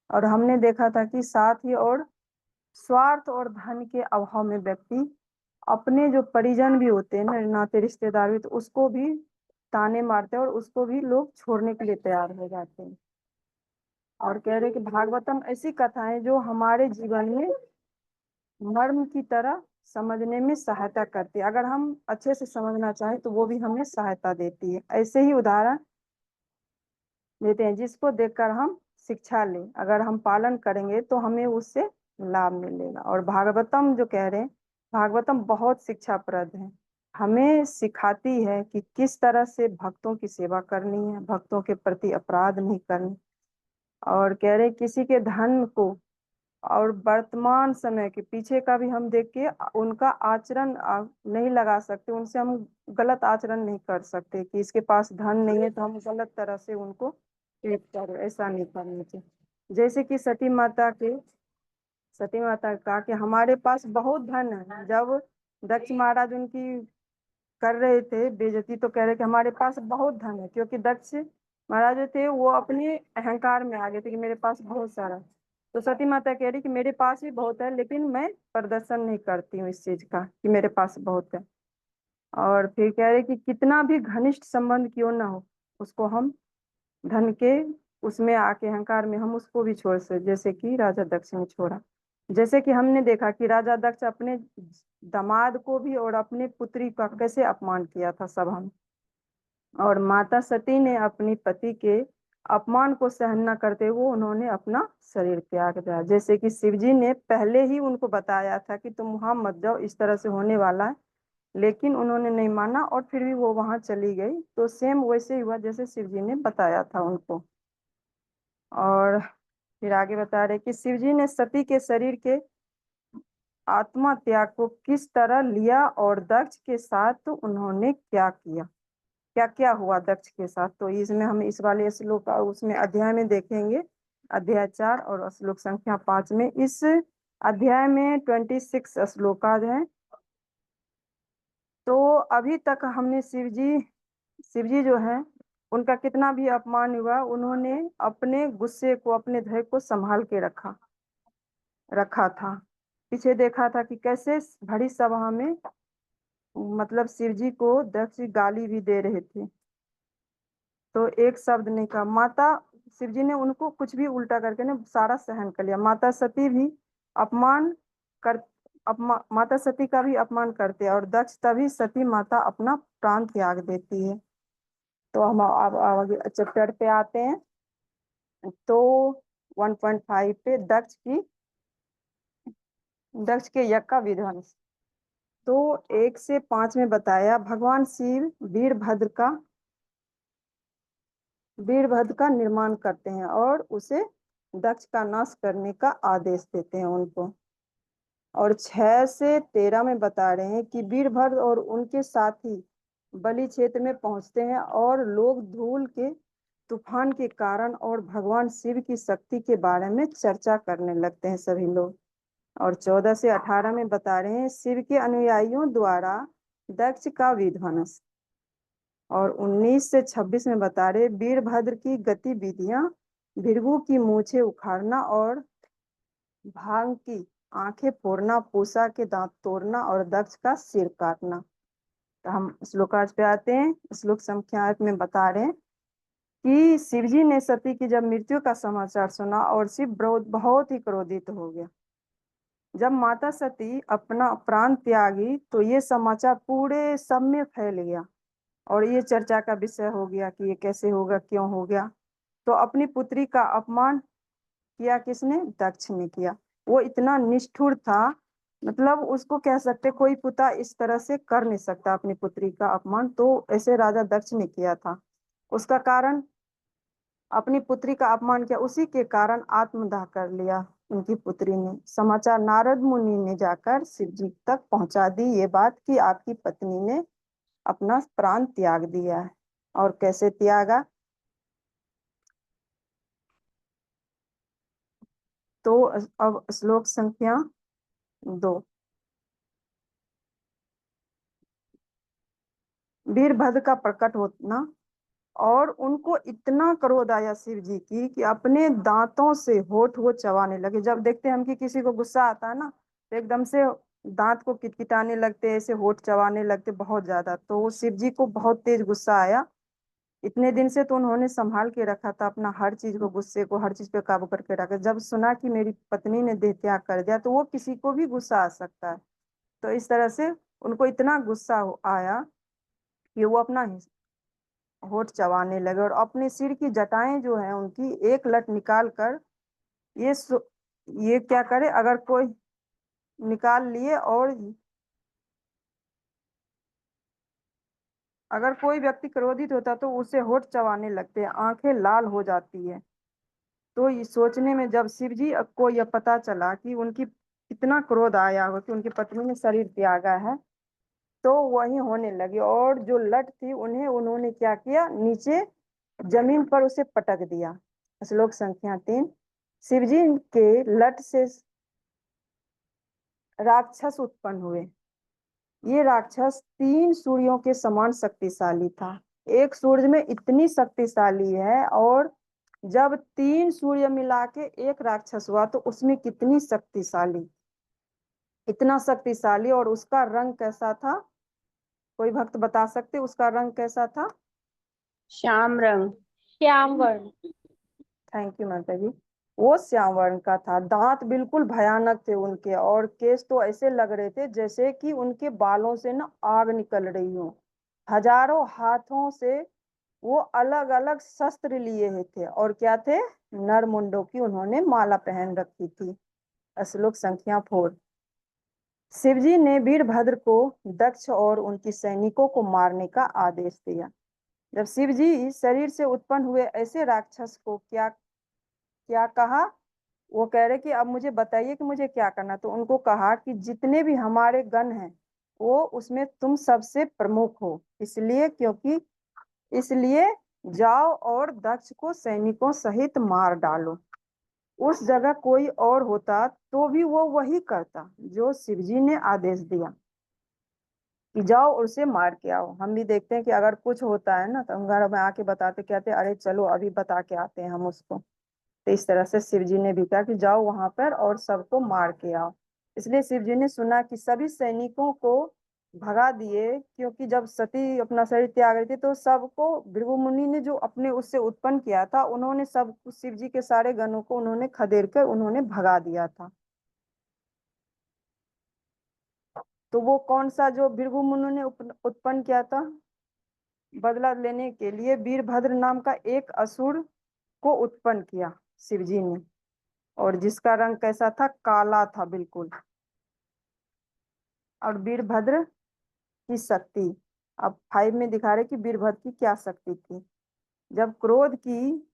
और हमने देखा था कि साथ ही और स्वार्थ और धन के अभाव में व्यक्ति अपने जो परिजन भी होते हैं ना, नाते रिश्तेदार भी, तो उसको भी ताने मारते हैं और उसको भी लोग छोड़ने के लिए तैयार हो जाते हैं। और कह रहे कि भागवतम ऐसी कथा है जो हमारे जीवन में मर्म की तरह समझने में सहायता करती है। अगर हम अच्छे से समझना चाहें तो वो भी हमें सहायता देती है। ऐसे ही उदाहरण देते हैं जिसको देखकर हम शिक्षा लें, अगर हम पालन करेंगे तो हमें उससे लाभ मिलेगा। और भागवतम जो कह रहे हैं, भागवतम बहुत शिक्षाप्रद है, हमें सिखाती है कि किस तरह से भक्तों की सेवा करनी है, भक्तों के प्रति अपराध नहीं करनी। और कह रहे किसी के धन को और वर्तमान समय के पीछे का भी हम देख के उनका आचरण नहीं लगा सकते, उनसे हम गलत आचरण नहीं कर सकते कि इसके पास धन नहीं है तो हम गलत तरह से उनको ट्रीट करें, ऐसा नहीं करना चाहिए। जैसे कि सती माता का कि हमारे पास बहुत धन है। जब दक्ष महाराज उनकी कर रहे थे बेइज्जती तो कह रहे कि हमारे पास बहुत धन है, क्योंकि दक्ष महाराज जो थे वो अपने अहंकार में आ गए थे कि मेरे पास बहुत सारा। तो सती माता कह रही कि मेरे पास भी बहुत है, लेकिन मैं प्रदर्शन नहीं करती हूँ इस चीज का कि मेरे पास बहुत है। और फिर कह रहे कि कितना भी घनिष्ठ संबंध क्यों ना हो, उसको हम धन के उसमें आके अहंकार में हम उसको भी छोड़ सकते, जैसे कि राजा दक्ष ने छोड़ा। जैसे कि हमने देखा कि राजा दक्ष अपने दामाद को भी और अपने पुत्री का कैसे अपमान किया था सभा में। और माता सती ने अपनी पति के अपमान को सहन न करते हुए उन्होंने अपना शरीर त्याग दिया। जैसे कि शिव जी ने पहले ही उनको बताया था कि तुम वहां मत जाओ, इस तरह से होने वाला है, लेकिन उन्होंने नहीं माना और फिर भी वो वहां चली गई। तो सेम वैसे ही हुआ जैसे शिव जी ने बताया था उनको। और फिर आगे बता रहे कि शिव जी ने सती के शरीर के आत्मा त्याग को किस तरह लिया और दक्ष के साथ उन्होंने क्या किया, क्या क्या हुआ दक्ष के साथ। तो इसमें हम इस वाले श्लोक उसमें अध्याय में देखेंगे, अध्याय 4 और श्लोक संख्या 5 में। इस अध्याय में 26 श्लोकाद हैं। तो अभी तक हमने शिव जी जो है उनका कितना भी अपमान हुआ, उन्होंने अपने गुस्से को, अपने धैर्य को संभाल के रखा था। पीछे देखा था कि कैसे भरी सभा में मतलब शिव जी को दक्ष गाली भी दे रहे थे, तो एक शब्द नहीं कहा। माता शिव जी ने उनको कुछ भी उल्टा करके ने सारा सहन कर लिया। माता सती भी अपमान कर माता सती का भी अपमान करते हैं और दक्ष तभी सती माता अपना प्राण त्याग देती है। तो हम अब आगे चैप्टर पे आते हैं। तो 1.5 पे दक्ष के यज्ञ का विध्वंस। तो 1 से 5 में बताया भगवान शिव वीरभद्र का निर्माण करते हैं और उसे दक्ष का नाश करने का आदेश देते हैं उनको। और 6 से 13 में बता रहे हैं कि वीरभद्र और उनके साथी बलि क्षेत्र में पहुंचते हैं और लोग धूल के तूफान के कारण और भगवान शिव की शक्ति के बारे में चर्चा करने लगते हैं सभी लोग। और 14 से 18 में बता रहे हैं शिव के अनुयायियों द्वारा दक्ष का विध्वंस। और 19 से 26 में बता रहे वीरभद्र की गतिविधियां, भृगु की मूछें उखाड़ना और भांग की आंखें फोड़ना, पूषा के दांत तोड़ना और दक्ष का सिर काटना। तो हम श्लोकाज पे आते हैं। श्लोक संख्या 1 में बता रहे हैं कि शिवजी ने सती की जब मृत्यु का समाचार सुना और शिव बहुत ही क्रोधित हो गया। जब माता सती अपना प्राण त्यागी तो ये समाचार पूरे सब में फैल गया और ये चर्चा का विषय हो गया कि ये कैसे होगा, क्यों हो गया। तो अपनी पुत्री का अपमान किया किसने? दक्ष ने किया। वो इतना निष्ठुर था, मतलब उसको कह सकते कोई पिता इस तरह से कर नहीं सकता अपनी पुत्री का अपमान, तो ऐसे राजा दक्ष ने किया था। उसका कारण अपनी पुत्री का अपमान किया, उसी के कारण आत्मदाह कर लिया उनकी पुत्री ने। समाचार नारद मुनि ने जाकर शिव जी तक पहुंचा दी ये बात कि आपकी पत्नी ने अपना प्राण त्याग दिया है। और कैसे त्यागा? तो अब श्लोक संख्या 2। वीरभद्र का प्रकट होना और उनको इतना क्रोध आया शिव जी की कि अपने दांतों से होठ वो चबाने लगे। जब देखते हैं हम कि किसी को गुस्सा आता है ना, तो एकदम से दांत को किटकिटाने लगते, ऐसे होठ चबाने लगते बहुत ज्यादा। तो शिव जी को बहुत तेज गुस्सा आया। इतने दिन से तो उन्होंने संभाल के रखा था अपना हर चीज को, गुस्से को हर चीज पे काबू करके रखा। जब सुना कि मेरी पत्नी ने देह त्याग कर दिया तो वो किसी को भी गुस्सा आ सकता है। तो इस तरह से उनको इतना गुस्सा आया कि वो अपना होठ चबाने लगे और अपने सिर की जटाएं जो है उनकी एक लट निकाल कर ये ये क्या करे, अगर कोई निकाल लिए और अगर कोई व्यक्ति क्रोधित होता तो उसे होठ चबाने लगते हैं, आंखें लाल हो जाती है। तो ये सोचने में जब शिव जी को यह पता चला कि उनकी कितना क्रोध आया हो कि उनकी पत्नी ने शरीर त्यागा है, तो वही होने लगी। और जो लट थी उन्होंने क्या किया, नीचे जमीन पर उसे पटक दिया। श्लोक संख्या 3। शिवजी के लट से राक्षस उत्पन्न हुए। ये राक्षस 3 सूर्यों के समान शक्तिशाली था। एक सूर्य में इतनी शक्तिशाली है, और जब 3 सूर्य मिला के एक राक्षस हुआ तो उसमें कितनी शक्तिशाली, इतना शक्तिशाली। और उसका रंग कैसा था? कोई भक्त बता सकते उसका रंग कैसा था? श्याम रंग। श्याम वर्ण। थैंक यू माता जी। वो श्याम वर्ण का था। दांत बिल्कुल भयानक थे उनके, और केस तो ऐसे लग रहे थे जैसे कि उनके बालों से ना आग निकल रही हो। हजारों हाथों से वो अलग अलग शस्त्र लिए हुए थे और क्या थे, नरमुंडों की उन्होंने माला पहन रखी थी। श्लोक संख्या 4। शिवजी ने वीरभद्र को दक्ष और उनकी सैनिकों को मारने का आदेश दिया। जब शिवजी शरीर से उत्पन्न हुए ऐसे राक्षस को क्या क्या कहा, वो कह रहे कि अब मुझे बताइए कि मुझे क्या करना। तो उनको कहा कि जितने भी हमारे गण हैं वो उसमें तुम सबसे प्रमुख हो, इसलिए जाओ और दक्ष को सैनिकों सहित मार डालो। उस जगह कोई और होता तो भी वो वही करता जो शिवजी ने आदेश दिया कि जाओ और उसे मार के आओ। हम भी देखते हैं कि अगर कुछ होता है ना तो हम घर में आके बताते, कहते अरे चलो अभी बता के आते हैं हम उसको। तो इस तरह से शिवजी ने भी कहा कि जाओ वहां पर और सबको मार के आओ। इसलिए शिवजी ने सुना कि सभी सैनिकों को भगा दिए, क्योंकि जब सती अपना शरीर त्याग रही थी तो सबको भृगु मुनि ने जो अपने उससे उत्पन्न किया था, उन्होंने सब शिवजी के सारे गणों को उन्होंने खदेड़ कर उन्होंने भगा दिया था। तो वो कौन सा जो भृगु मुनि ने उत्पन्न किया था, बदला लेने के लिए वीरभद्र नाम का एक असुर को उत्पन्न किया शिवजी ने, और जिसका रंग कैसा था, काला था बिल्कुल। और वीरभद्र की शक्ति, अब 5 में दिखा रहे कि वीरभद्र की क्या शक्ति थी। जब क्रोध की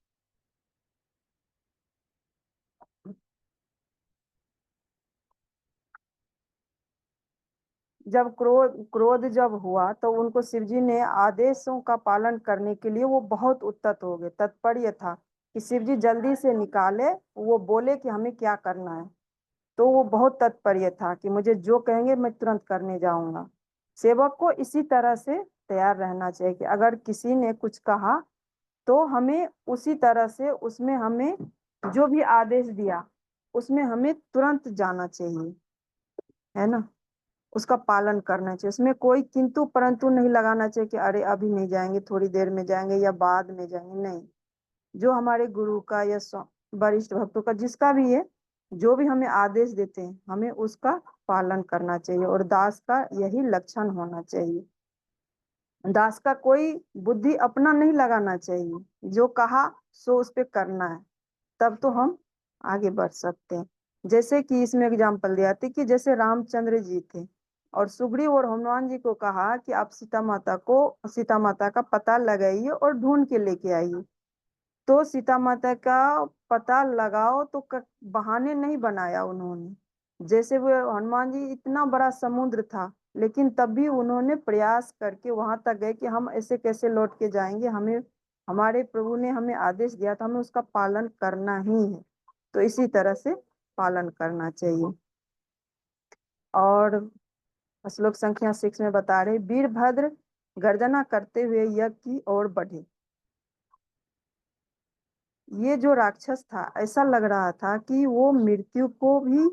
जब क्रोध जब हुआ तो उनको शिवजी ने आदेशों का पालन करने के लिए वो बहुत उद्यत हो गए। तात्पर्य था कि शिवजी जल्दी से निकाले, वो बोले कि हमें क्या करना है। तो वो बहुत तत्पर्य था कि मुझे जो कहेंगे मैं तुरंत करने जाऊंगा। सेवक को इसी तरह से तैयार रहना चाहिए कि अगर किसी ने कुछ कहा तो हमें उसी तरह से उसमें हमें जो भी आदेश दिया उसमें हमें तुरंत जाना चाहिए, है ना। उसका पालन करना चाहिए, उसमें कोई किंतु परंतु नहीं लगाना चाहिए कि अरे अभी नहीं जाएंगे, थोड़ी देर में जाएंगे या बाद में जाएंगे, नहीं। जो हमारे गुरु का या वरिष्ठ भक्तों का जिसका भी है, जो भी हमें आदेश देते हैं हमें उसका पालन करना चाहिए, और दास का यही लक्षण होना चाहिए। दास का कोई बुद्धि अपना नहीं लगाना चाहिए, जो कहा सो उस पे करना है, तब तो हम आगे बढ़ सकते हैं। जैसे कि इसमें एग्जाम्पल दिया था कि जैसे रामचंद्र जी थे और सुग्रीव और हनुमान जी को कहा कि आप सीता माता का पता लगाइए और ढूंढ के लेके आइए। तो सीता माता का पता लगाओ तो बहाने नहीं बनाया उन्होंने। जैसे वो हनुमान जी, इतना बड़ा समुद्र था लेकिन तब भी उन्होंने प्रयास करके वहां तक गए कि हम ऐसे कैसे लौट के जाएंगे, हमें हमारे प्रभु ने हमें आदेश दिया था, हमें उसका पालन करना ही है। तो इसी तरह से पालन करना चाहिए। और श्लोक संख्या 6 में बता रहे, वीरभद्र गर्जना करते हुए यज्ञ की ओर बढ़े। ये जो राक्षस था ऐसा लग रहा था कि वो मृत्यु को भी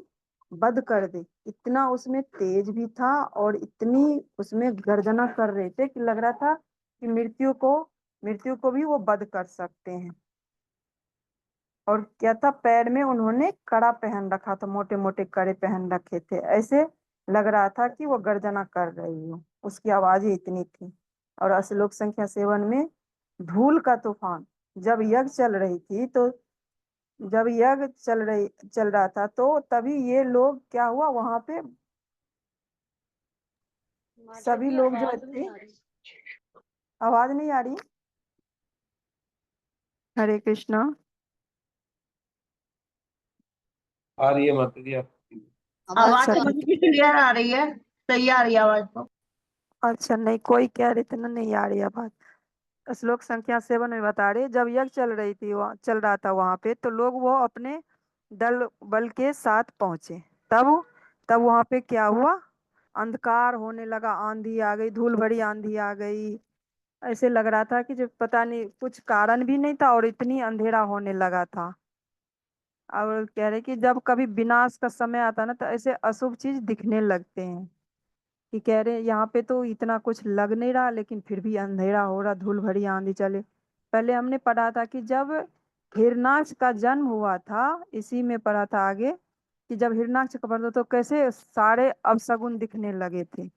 वध कर दे, इतना उसमें तेज भी था और इतनी उसमें गर्जना कर रहे थे कि लग रहा था कि मृत्यु को भी वो वध कर सकते हैं। और क्या था, पैर में उन्होंने कड़ा पहन रखा था, मोटे मोटे कड़े पहन रखे थे, ऐसे लग रहा था कि वो गर्जना कर रही हो, उसकी आवाज ही इतनी थी। और श्लोक संख्या 7 में, धूल का तूफान, जब यज्ञ चल रही थी तो जब यज्ञ चल रहा था तो तभी ये लोग क्या हुआ वहां पे, सभी लोग जो थे, आवाज नहीं आ रही। हरे कृष्णा। आ रही है माता जी आपकी। आवाज अच्छा तो मुझे क्लियर आ रही है, सही आ रही है आवाज तो। अच्छा, नहीं कोई कह रहे थे ना नहीं आ रही आवाज। श्लोक संख्या 7 में बता रहे, जब यज्ञ चल रहा था वहां पे तो लोग वो अपने दल बल के साथ पहुंचे। तब तब वहां पे क्या हुआ, अंधकार होने लगा, आंधी आ गई, धूल भरी आंधी आ गई। ऐसे लग रहा था कि जब पता नहीं कुछ कारण भी नहीं था और इतनी अंधेरा होने लगा था। और कह रहे कि जब कभी विनाश का समय आता ना तो ऐसे अशुभ चीज दिखने लगते हैं, कि कह रहे यहाँ पे तो इतना कुछ लग नहीं रहा लेकिन फिर भी अंधेरा हो रहा, धूल भरी आंधी चले। पहले हमने पढ़ा था कि जब हिरणाक्ष का जन्म हुआ था, इसी में पढ़ा था आगे कि जब हिरणाक्ष का बर्थ तो कैसे सारे अपशगुन दिखने लगे थे।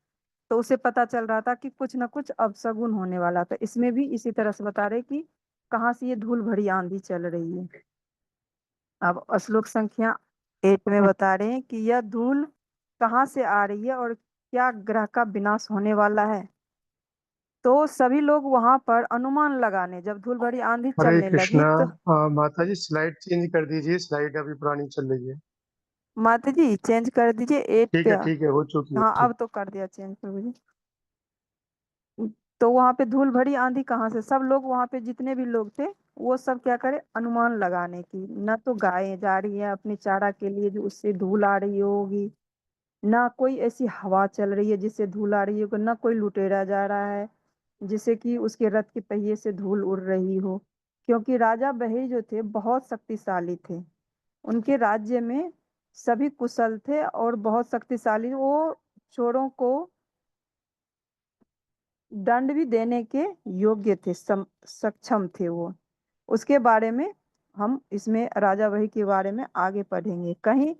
तो उसे पता चल रहा था कि कुछ ना कुछ अपशगुन होने वाला था। इसमें भी इसी तरह से बता रहे कि कहाँ से ये धूल भरी आंधी चल रही है। अब श्लोक संख्या 8 में बता रहे हैं कि यह धूल कहाँ से आ रही है और क्या ग्रह का विनाश होने वाला है। तो सभी लोग वहां पर अनुमान लगाने, जब धूल भरी आंधी हरे चलने लगी कृष्णा। तो माता जी स्लाइड चेंज कर दीजिए, स्लाइड अभी पुरानी चल रही है। माता जी चेंज कर दीजिए 8 पे। ठीक है, हो चुकी है, हाँ ठीक। अब तो कर दिया चेंज कर दीजिए। तो वहां पे धूल भरी आंधी कहाँ से, सब लोग वहां पे जितने भी लोग थे वो सब क्या करे, अनुमान लगाने की, न तो गायें जा रही है अपनी चारा के लिए जो उससे धूल आ रही होगी, ना कोई ऐसी हवा चल रही है जिससे धूल आ रही हो, ना कोई लुटेरा जा रहा है जिससे कि उसके रथ के पहिए से धूल उड़ रही हो। क्योंकि राजा बहिर जो थे बहुत शक्तिशाली थे, उनके राज्य में सभी कुशल थे और बहुत शक्तिशाली, वो चोरों को दंड भी देने के योग्य थे, सक्षम थे वो। उसके बारे में हम इसमें राजा वही के बारे में आगे पढ़ेंगे। कहीं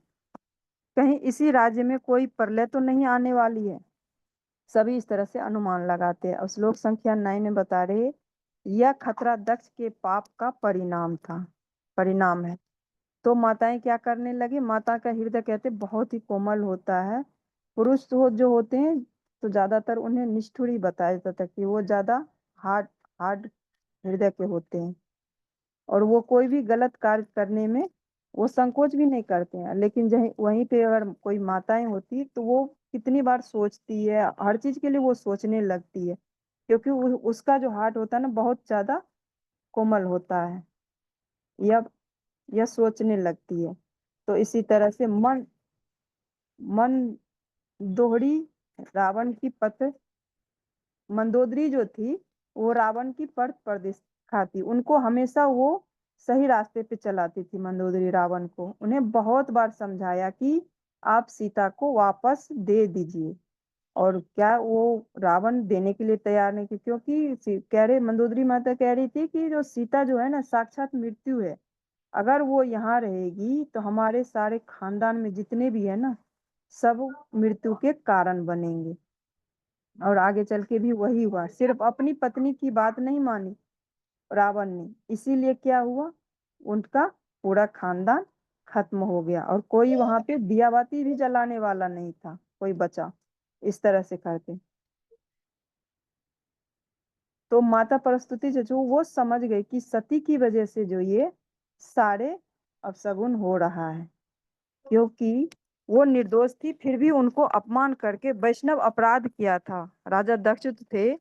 कहीं इसी राज्य में कोई प्रलय तो नहीं आने वाली है, सभी इस तरह से अनुमान लगाते हैं। और श्लोक संख्या 9 में बता रहे, यह खतरा दक्ष के पाप का परिणाम है। तो माताएं क्या करने लगी, माता का हृदय कहते बहुत ही कोमल होता है। पुरुष जो होते हैं तो ज्यादातर उन्हें निष्ठुर ही बताया जाता है कि वो ज्यादा हार्ड हार्ड हृदय के होते हैं और वो कोई भी गलत कार्य करने में वो संकोच भी नहीं करते हैं। लेकिन वहीं पे अगर कोई माताएं होती तो वो कितनी बार सोचती है, हर चीज के लिए वो सोचने लगती है, क्योंकि उसका जो हार्ट होता है ना बहुत ज्यादा कोमल होता है, यह यह सोचने लगती है। तो इसी तरह से मन दोहरी रावण की पत्र मंदोदरी जो थी वो रावण की पथ प्रदिक्षा थी, उनको हमेशा वो सही रास्ते पे चलाती थी। मंदोदरी रावण को उन्हें बहुत बार समझाया कि आप सीता को वापस दे दीजिए, और क्या वो रावण देने के लिए तैयार नहीं थी, क्योंकि कह रहे मंदोदरी माता कह रही थी कि जो सीता जो है ना साक्षात मृत्यु है, अगर वो यहाँ रहेगी तो हमारे सारे खानदान में जितने भी है ना सब मृत्यु के कारण बनेंगे। और आगे चल के भी वही हुआ, सिर्फ अपनी पत्नी की बात नहीं मानी रावण ने, इसीलिए क्या हुआ, उनका पूरा खानदान खत्म हो गया और कोई वहां पे दिया बाती भी जलाने वाला नहीं था, कोई बचा। इस तरह से करते तो माता प्रस्तुति जो वो समझ गई कि सती की वजह से जो ये सारे अपशगुन हो रहा है, क्योंकि वो निर्दोष थी फिर भी उनको अपमान करके वैष्णव अपराध किया था। राजा दक्ष थे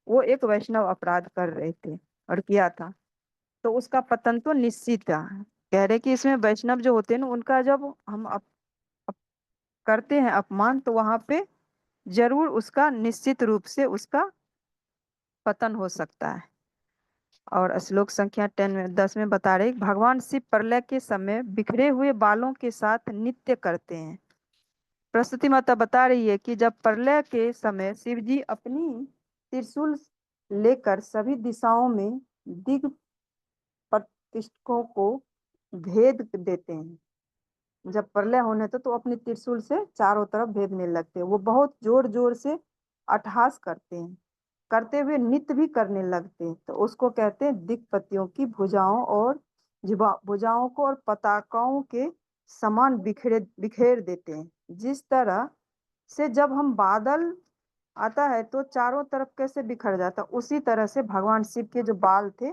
वो एक वैष्णव अपराध कर रहे थे और किया था, तो उसका पतन तो निश्चित था। कह रहे कि इसमें वैष्णव जो होते हैं ना उनका जब हम अप करते हैं अपमान तो वहां पे जरूर उसका निश्चित रूप से उसका पतन हो सकता है। और श्लोक संख्या 10 में बता रहे भगवान शिव प्रलय के समय बिखरे हुए बालों के साथ नृत्य करते हैं। प्रस्तुति माता बता रही है कि जब प्रलय के समय शिव जी अपनी त्रिशूल लेकर सभी दिशाओं में दिग प्रतिष्ठों को भेद देते हैं, जब प्रलय होने तो अपनी त्रिशूल से चारों तरफ भेदने लगते हैं। वो बहुत जोर जोर से अट्टहास करते हैं, करते हुए नृत्य भी करने लगते हैं, तो उसको कहते हैं दिक्पतियों की भुजाओं और भुजाओं को और पताकाओं के समान बिखेर देते हैं। जिस तरह से जब हम बादल आता है तो चारों तरफ कैसे बिखर जाता, उसी तरह से भगवान शिव के जो बाल थे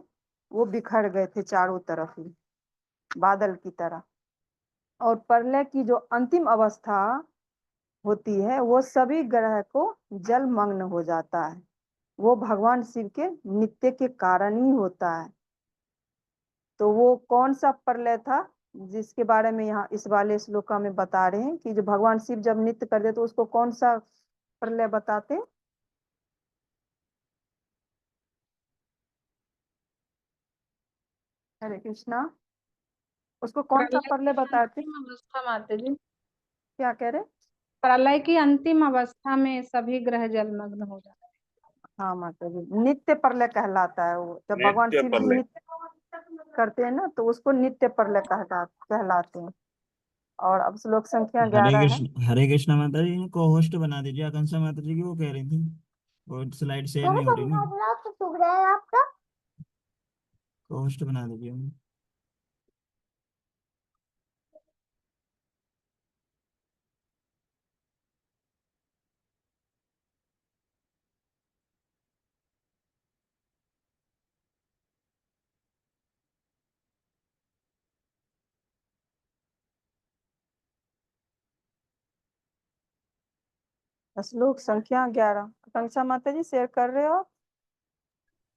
वो बिखर गए थे चारों तरफ ही बादल की तरह। और प्रलय की जो अंतिम अवस्था होती है वो सभी ग्रह को जलमग्न हो जाता है, वो भगवान शिव के नित्य के कारण ही होता है। तो वो कौन सा प्रलय था जिसके बारे में यहाँ इस वाले श्लोका में बता रहे हैं कि जो भगवान शिव जब नृत्य करते तो उसको कौन सा प्रलय बताते हैं? हरे कृष्णा, उसको कौन सा प्रलय प्रलय की बताते? अंतिम अवस्था माता जी, क्या कह रहे? प्रलय की अंतिम अवस्था में सभी ग्रह जलमग्न हो जाते हाँ माता जी, नित्य प्रलय कहलाता है वो, जब भगवान नित्य शिव जी प्रलय। नित्य करते हैं ना तो उसको नित्य प्रलय कहलाते हैं। और अब श्लोक संख्या हरे 11 है। कृष्ण, हरे कृष्णा माता जी, इनको होस्ट बना दीजिए। आकांक्षा माता जी की वो कह रही थी, वो स्लाइड शेयर नहीं हो रही ना, तो होस्ट बना दीजिए उन्हें। श्लोक संख्या 11 आकांक्षा माता जी शेयर कर रहे हो?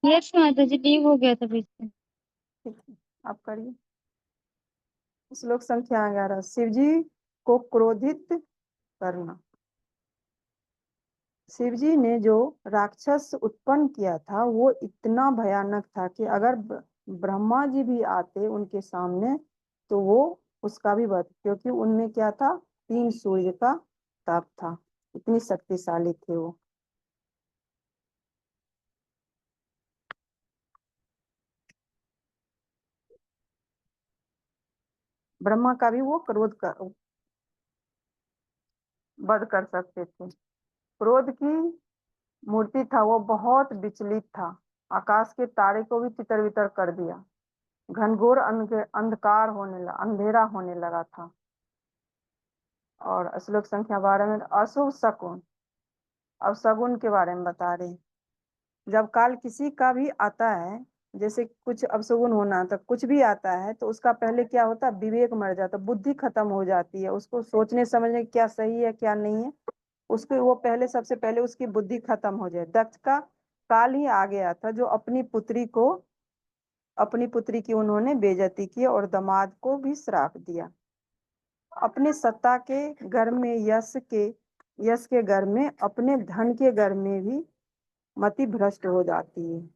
यस माता जी, लीव हो गया था बीच में। ठीक है, आप करिए। श्लोक संख्या 11 शिव जी को क्रोधित करना। शिव जी ने जो राक्षस उत्पन्न किया था वो इतना भयानक था कि अगर ब्रह्मा जी भी आते उनके सामने तो वो उसका भी वध, क्योंकि उनमें क्या था, 3 सूर्य का ताप था, इतनी शक्तिशाली थे वो। ब्रह्मा का भी वो क्रोध का वध कर सकते थे। क्रोध की मूर्ति था वो, बहुत विचलित था, आकाश के तारे को भी तितर बितर कर दिया, घनघोर अंधकार होने लगा, अंधेरा होने लगा था। और श्लोक संख्या 12 में अशुभ शकुन, अब शगुन के बारे में बता रहे हैं। जब काल किसी का भी आता है, जैसे कुछ अपशगुन होना तो कुछ भी आता है, तो उसका पहले क्या होता है, विवेक मर जाता, बुद्धि खत्म हो जाती है, उसको सोचने समझने क्या सही है क्या नहीं है, उसके वो पहले सबसे पहले उसकी बुद्धि खत्म हो जाए। दक्ष का काल ही आ गया था, जो अपनी पुत्री की उन्होंने बेइज्जती की और दामाद को भी श्राप दिया। अपने सत्ता के घर में, यश के घर में, अपने धन के घर में भी मति भ्रष्ट हो जाती है।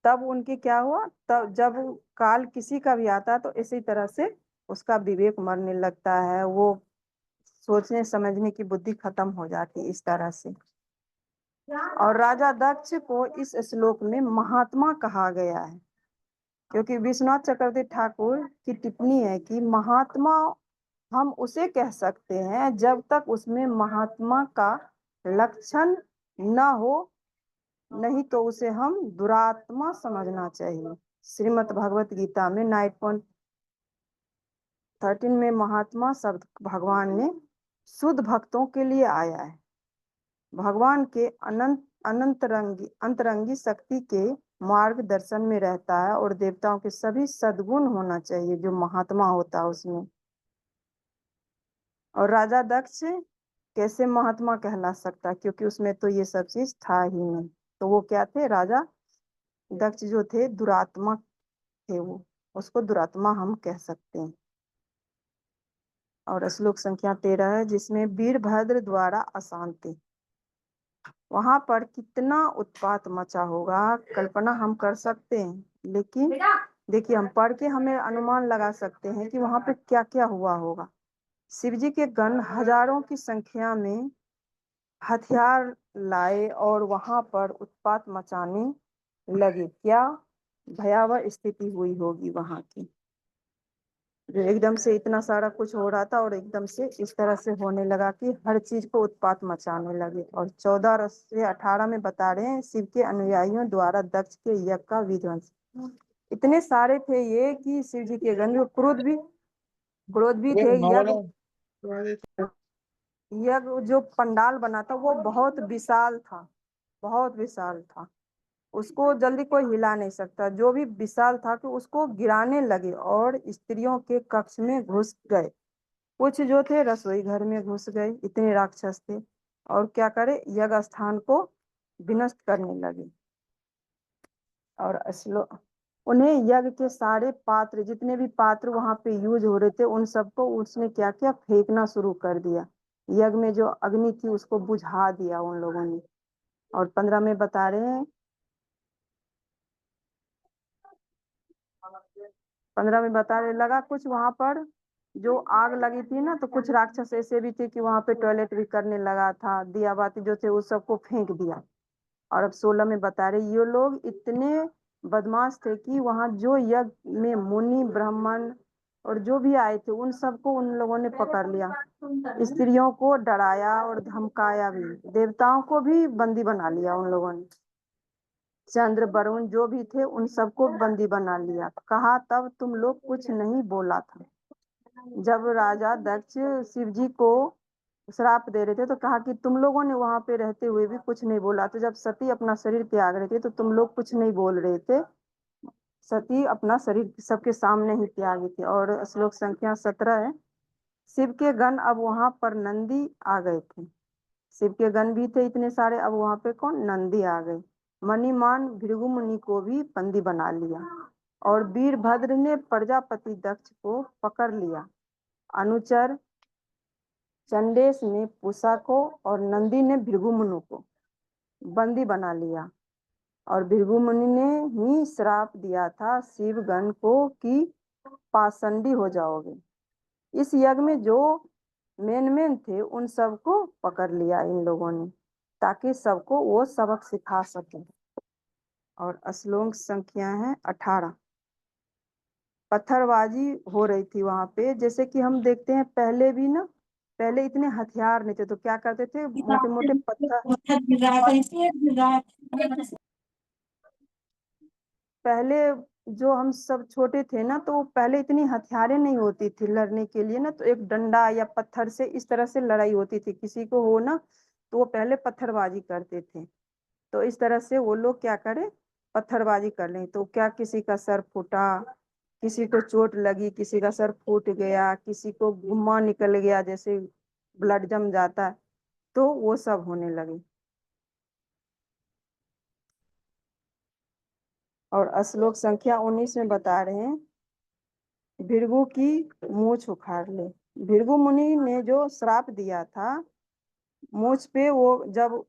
तब उनके क्या हुआ, तब जब काल किसी का भी आता तो इसी तरह से उसका विवेक मरने लगता है, वो सोचने समझने की बुद्धि खत्म हो जाती है इस तरह से। और राजा दक्ष को इस श्लोक में महात्मा कहा गया है, क्योंकि विश्वनाथ चक्रवर्ती ठाकुर की टिप्पणी है कि महात्मा हम उसे कह सकते हैं जब तक उसमें महात्मा का लक्षण न हो, नहीं तो उसे हम दुरात्मा समझना चाहिए। श्रीमद् भगवत गीता में 9.13 में महात्मा शब्द भगवान ने शुद्ध भक्तों के लिए आया है। भगवान के अंतरंगी शक्ति के मार्गदर्शन में रहता है और देवताओं के सभी सद्गुण होना चाहिए जो महात्मा होता है उसमें। और राजा दक्ष कैसे महात्मा कहला सकता, क्योंकि उसमें तो ये सब चीज था ही नहीं। तो वो क्या थे, राजा दक्ष जो थे दुरात्मा थे, वो उसको दुरात्मा हम कह सकते हैं। और श्लोक संख्या 13 है जिसमें वीरभद्र द्वारा अशांति, वहां पर कितना उत्पात मचा होगा कल्पना हम कर सकते हैं, लेकिन देखिए हम पढ़ के हमें अनुमान लगा सकते हैं कि वहां पे क्या क्या हुआ होगा। शिव जी के गण हजारों की संख्या में हथियार लाए और वहां पर उत्पात मचाने लगे। क्या भयावह स्थिति हुई होगी वहां की, जो एकदम से इतना सारा कुछ हो रहा था और एकदम से इस तरह से होने लगा कि हर चीज को उत्पात मचाने लगे। और 14 से 18 में बता रहे हैं शिव के अनुयायियों द्वारा दक्ष के यज्ञ का विध्वंस। इतने सारे थे ये कि शिव जी के गण क्रोध भी थे। यज्ञ जो पंडाल बना था वो बहुत विशाल था, बहुत विशाल था, उसको जल्दी कोई हिला नहीं सकता। जो भी विशाल था कि उसको गिराने लगे और स्त्रियों के कक्ष में घुस गए, कुछ जो थे रसोई घर में घुस गए, इतने राक्षस थे। और क्या करे, यज्ञ स्थान को विनष्ट करने लगे। और उन्हें यज्ञ के सारे पात्र, जितने भी पात्र वहां पे यूज हो रहे थे, उन सबको उसने क्या किया, फेंकना शुरू कर दिया। यज्ञ में जो अग्नि थी उसको बुझा दिया उन लोगों ने। और 15 में बता रहे हैं, 15 में बताने लगा कुछ वहां पर जो आग लगी थी ना, तो कुछ राक्षस ऐसे भी थे कि वहां पे टॉयलेट भी करने लगा था, दिया बाती जो थे उस सबको फेंक दिया। और अब 16 में बता रहे ये लोग इतने बदमाश थे कि वहां जो यज्ञ में मुनि ब्राह्मण और जो भी आए थे उन सबको उन लोगों ने पकड़ लिया। स्त्रियों को डराया और धमकाया भी, देवताओं को भी बंदी बना लिया उन लोगों ने। चंद्र वरुण जो भी थे उन सबको बंदी बना लिया। कहा तब तुम लोग कुछ नहीं बोला था। जब राजा दक्ष शिव जी को श्राप दे रहे थे तो कहा कि तुम लोगों ने वहां पे रहते हुए भी कुछ नहीं बोला। तो जब सती अपना शरीर त्याग रहे थे तो तुम लोग कुछ नहीं बोल रहे थे। सती अपना शरीर सबके सामने ही त्यागी थी। और श्लोक संख्या 17 है। शिव के गण अब वहां पर नंदी आ गए थे। शिव के गण भी थे इतने सारे, अब वहां पे कौन, नंदी आ गए। मणिमान भृगु मुनि को भी बंदी बना लिया और वीरभद्र ने प्रजापति दक्ष को पकड़ लिया। अनुचर चंडेस ने पूषा को और नंदी ने भृगु मुनि को बंदी बना लिया। और भृगु मुनि ने ही श्राप दिया था शिवगण को कि पाषंडी हो जाओगे। इस यज्ञ में जो मेन थे उन सबको पकड़ लिया इन लोगों ने, ताकि सबको वो सबक सिखा सके। और श्लोक संख्या है 18। पत्थरबाजी हो रही थी वहां पे। जैसे कि हम देखते हैं पहले भी ना, पहले इतने हथियार नहीं थे तो क्या करते थे, मोटे मोटे पत्थर। पहले जो हम सब छोटे थे ना तो पहले इतनी हथियारें नहीं होती थी लड़ने के लिए ना, तो एक डंडा या पत्थर से इस तरह से लड़ाई होती थी। किसी को हो ना तो वो पहले पत्थरबाजी करते थे। तो इस तरह से वो लोग क्या करे, पत्थरबाजी कर लें। तो क्या किसी का सर फूटा, किसी को चोट लगी, किसी का सर फूट गया, किसी को गुम्मा निकल गया, जैसे ब्लड जम जाता है, तो वो सब होने लगे। और श्लोक संख्या 19 में बता रहे हैं, भृगु की मूछ उखाड़ ले। भृगु मुनि ने जो श्राप दिया था, मूछ पे वो जब,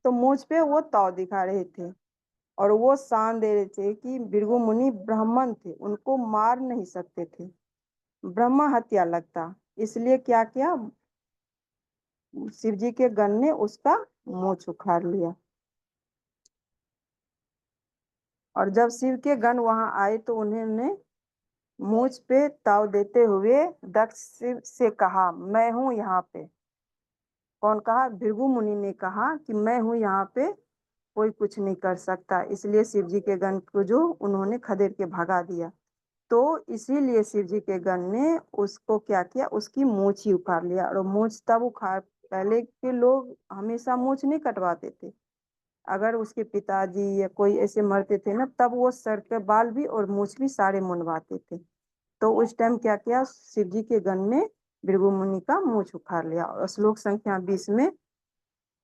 तो मूछ पे वो ताव दिखा रहे थे और वो शान दे रहे थे कि भृगु मुनि ब्राह्मण थे, उनको मार नहीं सकते थे, ब्रह्म हत्या लगता। इसलिए क्या किया, शिव जी के गण ने उसका मूछ उखाड़ लिया। और जब शिव के गण वहां आए तो उन्होंने मूछ पे ताव देते हुए दक्ष शिव से कहा, मैं हूं यहाँ पे। कौन कहा, भृगु मुनि ने कहा कि मैं हूं यहाँ पे, कोई कुछ नहीं कर सकता। इसलिए शिव जी के गण को जो उन्होंने खदेड़ के भगा दिया। तो इसीलिए शिव जी के गण ने उसको क्या किया, उसकी मूछ ही उखाड़ लिया। और मूछ तब उखाड़, पहले के लोग हमेशा मूछ नहीं कटवाते थे। अगर उसके पिताजी या कोई ऐसे मरते थे ना, तब वो सर के बाल भी और मूछ भी सारे मुंडवाते थे। तो उस टाइम क्या किया, शिव जी के गण ने भृगु मुनि का मूछ उखाड़ लिया। और श्लोक संख्या 20 में,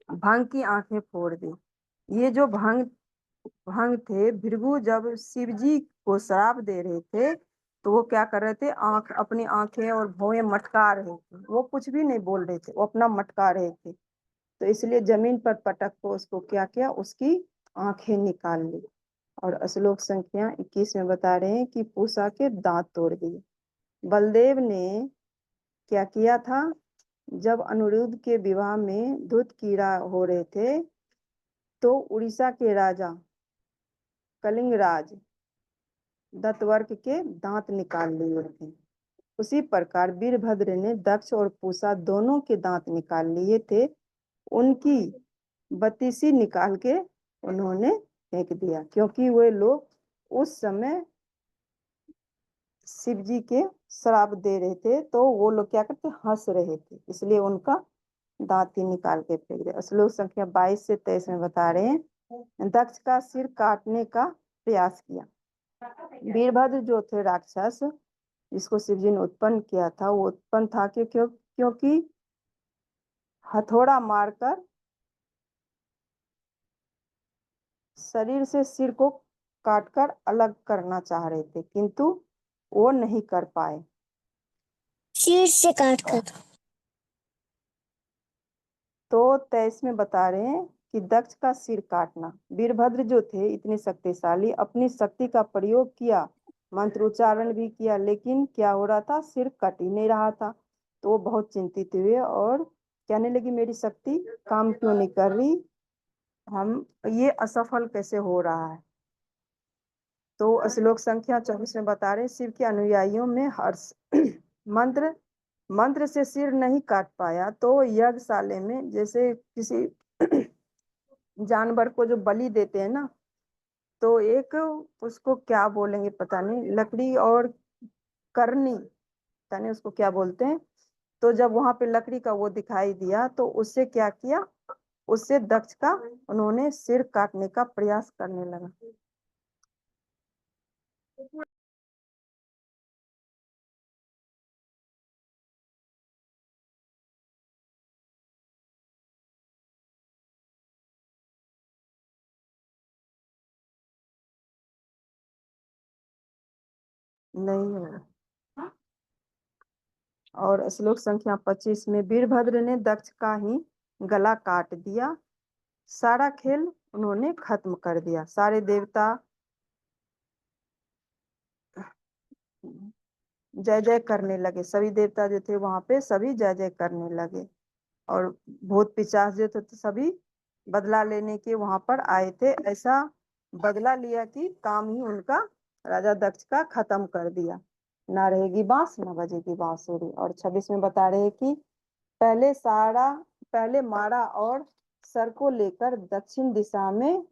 भांग की आंखें फोड़ दी। ये जो भांग थे, भृगु जब शिव जी को श्राप दे रहे थे तो वो क्या कर रहे थे, अपनी आंखें और भौहें मटका रहे थे। वो कुछ भी नहीं बोल रहे थे, वो अपना मटका रहे थे। तो इसलिए जमीन पर पटक को उसको क्या किया, उसकी आंखें निकाल ली। और श्लोक संख्या 21 में बता रहे हैं कि पूषा के दांत तोड़ दिए। बलदेव ने क्या किया था, जब अनिरुद्ध के विवाह में दूध कीड़ा हो रहे थे तो उड़ीसा के राजा कलिंगराज दत्तवर्क के दांत निकाल लिए थे। उसी प्रकार वीरभद्र ने दक्ष और पूषा दोनों के दांत निकाल लिए थे। उनकी बत्तीसी निकाल के उन्होंने फेंक दिया, क्योंकि वे लोग उस समय शिव जी के श्राप दे रहे थे। तो वो लोग क्या करते, हंस रहे थे, इसलिए उनका दांत ही निकाल के फेंक दिया। श्लोक संख्या 22 से 23 में बता रहे हैं, दक्ष का सिर काटने का प्रयास किया। वीरभद्र जो थे राक्षस, जिसको शिव जी ने उत्पन्न किया था, वो उत्पन्न था क्योंकि हथौड़ा मारकर शरीर से सिर को काटकर अलग करना चाह रहे थे, किंतु वो नहीं कर पाए। सिर से काटकर। तो 23 में बता रहे हैं कि दक्ष का सिर काटना। वीरभद्र जो थे इतने शक्तिशाली, अपनी शक्ति का प्रयोग किया, मंत्र उच्चारण भी किया, लेकिन क्या हो रहा था, सिर कट ही नहीं रहा था। तो वो बहुत चिंतित हुए और कहने लगी, मेरी शक्ति काम क्यों नहीं कर रही, हम ये असफल कैसे हो रहा है। तो श्लोक संख्या 24 में बता रहे शिव के अनुयायियों में हर्ष। मंत्र से सिर नहीं काट पाया तो यज्ञशाला में जैसे किसी जानवर को जो बलि देते हैं ना, तो एक उसको क्या बोलेंगे पता नहीं, लकड़ी और करनी, पता नहीं उसको क्या बोलते हैं। तो जब वहां पे लकड़ी का वो दिखाई दिया तो उससे क्या किया, उससे दक्ष का उन्होंने सिर काटने का प्रयास करने लगा। नहीं होगा। और श्लोक संख्या 25 में वीरभद्र ने दक्ष का ही गला काट दिया, सारा खेल उन्होंने खत्म कर दिया। सारे देवता जय जय करने लगे, सभी देवता जो थे वहां पे सभी जय जय करने लगे। और भूत पिशाच जो थे तो सभी बदला लेने के वहां पर आए थे। ऐसा बदला लिया कि काम ही उनका राजा दक्ष का खत्म कर दिया। ना रहेगी बांस ना बजेगी बांसुरी। और 26 में बता रहे कि पहले मारा और सर को लेकर दक्षिण दिशा में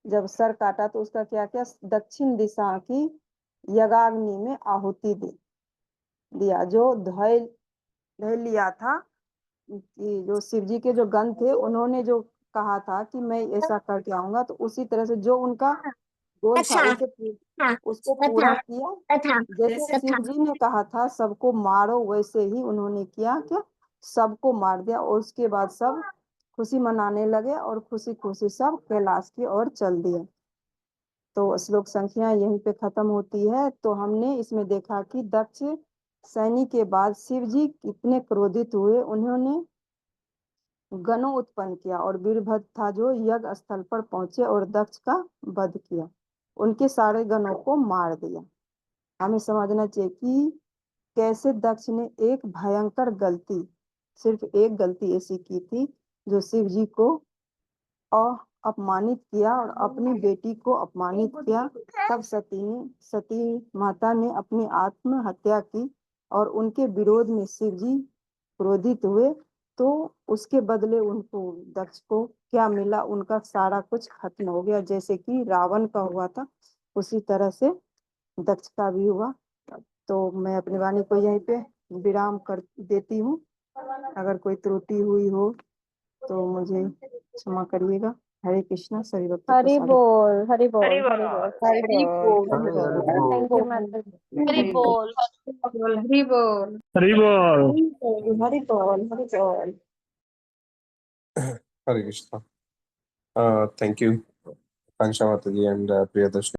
जब सर काटा तो उसका क्या किया, दक्षिण दिशा की यज्ञाग्नि में आहुति दिया। जो धै लिया था कि जो शिव जी के जो गण थे उन्होंने जो कहा था कि मैं ऐसा करके आऊंगा, तो उसी तरह से जो उनका गोल था उसको पूरा किया। जैसे शिव जी ने कहा था सबको मारो, वैसे ही उन्होंने किया, क्या सबको मार दिया। और उसके बाद सब खुशी मनाने लगे और खुशी खुशी सब कैलाश की ओर चल दिए। तो श्लोक संख्या यहीं पे खत्म होती है। तो हमने इसमें देखा कि दक्ष सैनी के बाद शिव जी कितने क्रोधित हुए, उन्होंने गणों उत्पन्न किया और वीरभद्र था जो यज्ञ स्थल पर पहुंचे और दक्ष का वध किया, उनके सारे गणों को मार दिया। हमें समझना चाहिए कि कैसे दक्ष ने एक भयंकर गलती, सिर्फ एक गलती ऐसी की थी जो शिव जी को अपमानित किया और अपनी बेटी को अपमानित किया। तब सती माता ने अपनी आत्महत्या की और उनके विरोध में शिव जी क्रोधित हुए। तो उसके बदले उनको दक्ष को क्या मिला, उनका सारा कुछ खत्म हो गया। जैसे कि रावण का हुआ था उसी तरह से दक्ष का भी हुआ। तो मैं अपनी वाणी को यहीं पे विराम कर देती हूँ। अगर कोई त्रुटि हुई हो तो मुझे क्षमा करिएगा। हरे कृष्णा। सभी भक्तों को हरि सादर बोल, हरि बोल, हरि बोल, हरि बोल, हरि बोल। थैंक यू माता जी। हरि बोल। हरि बोल। हरि बोल। हरि बोल, हरि बोल। Hare Krishna. Thank you, Kansha Mataji and Priyadashini.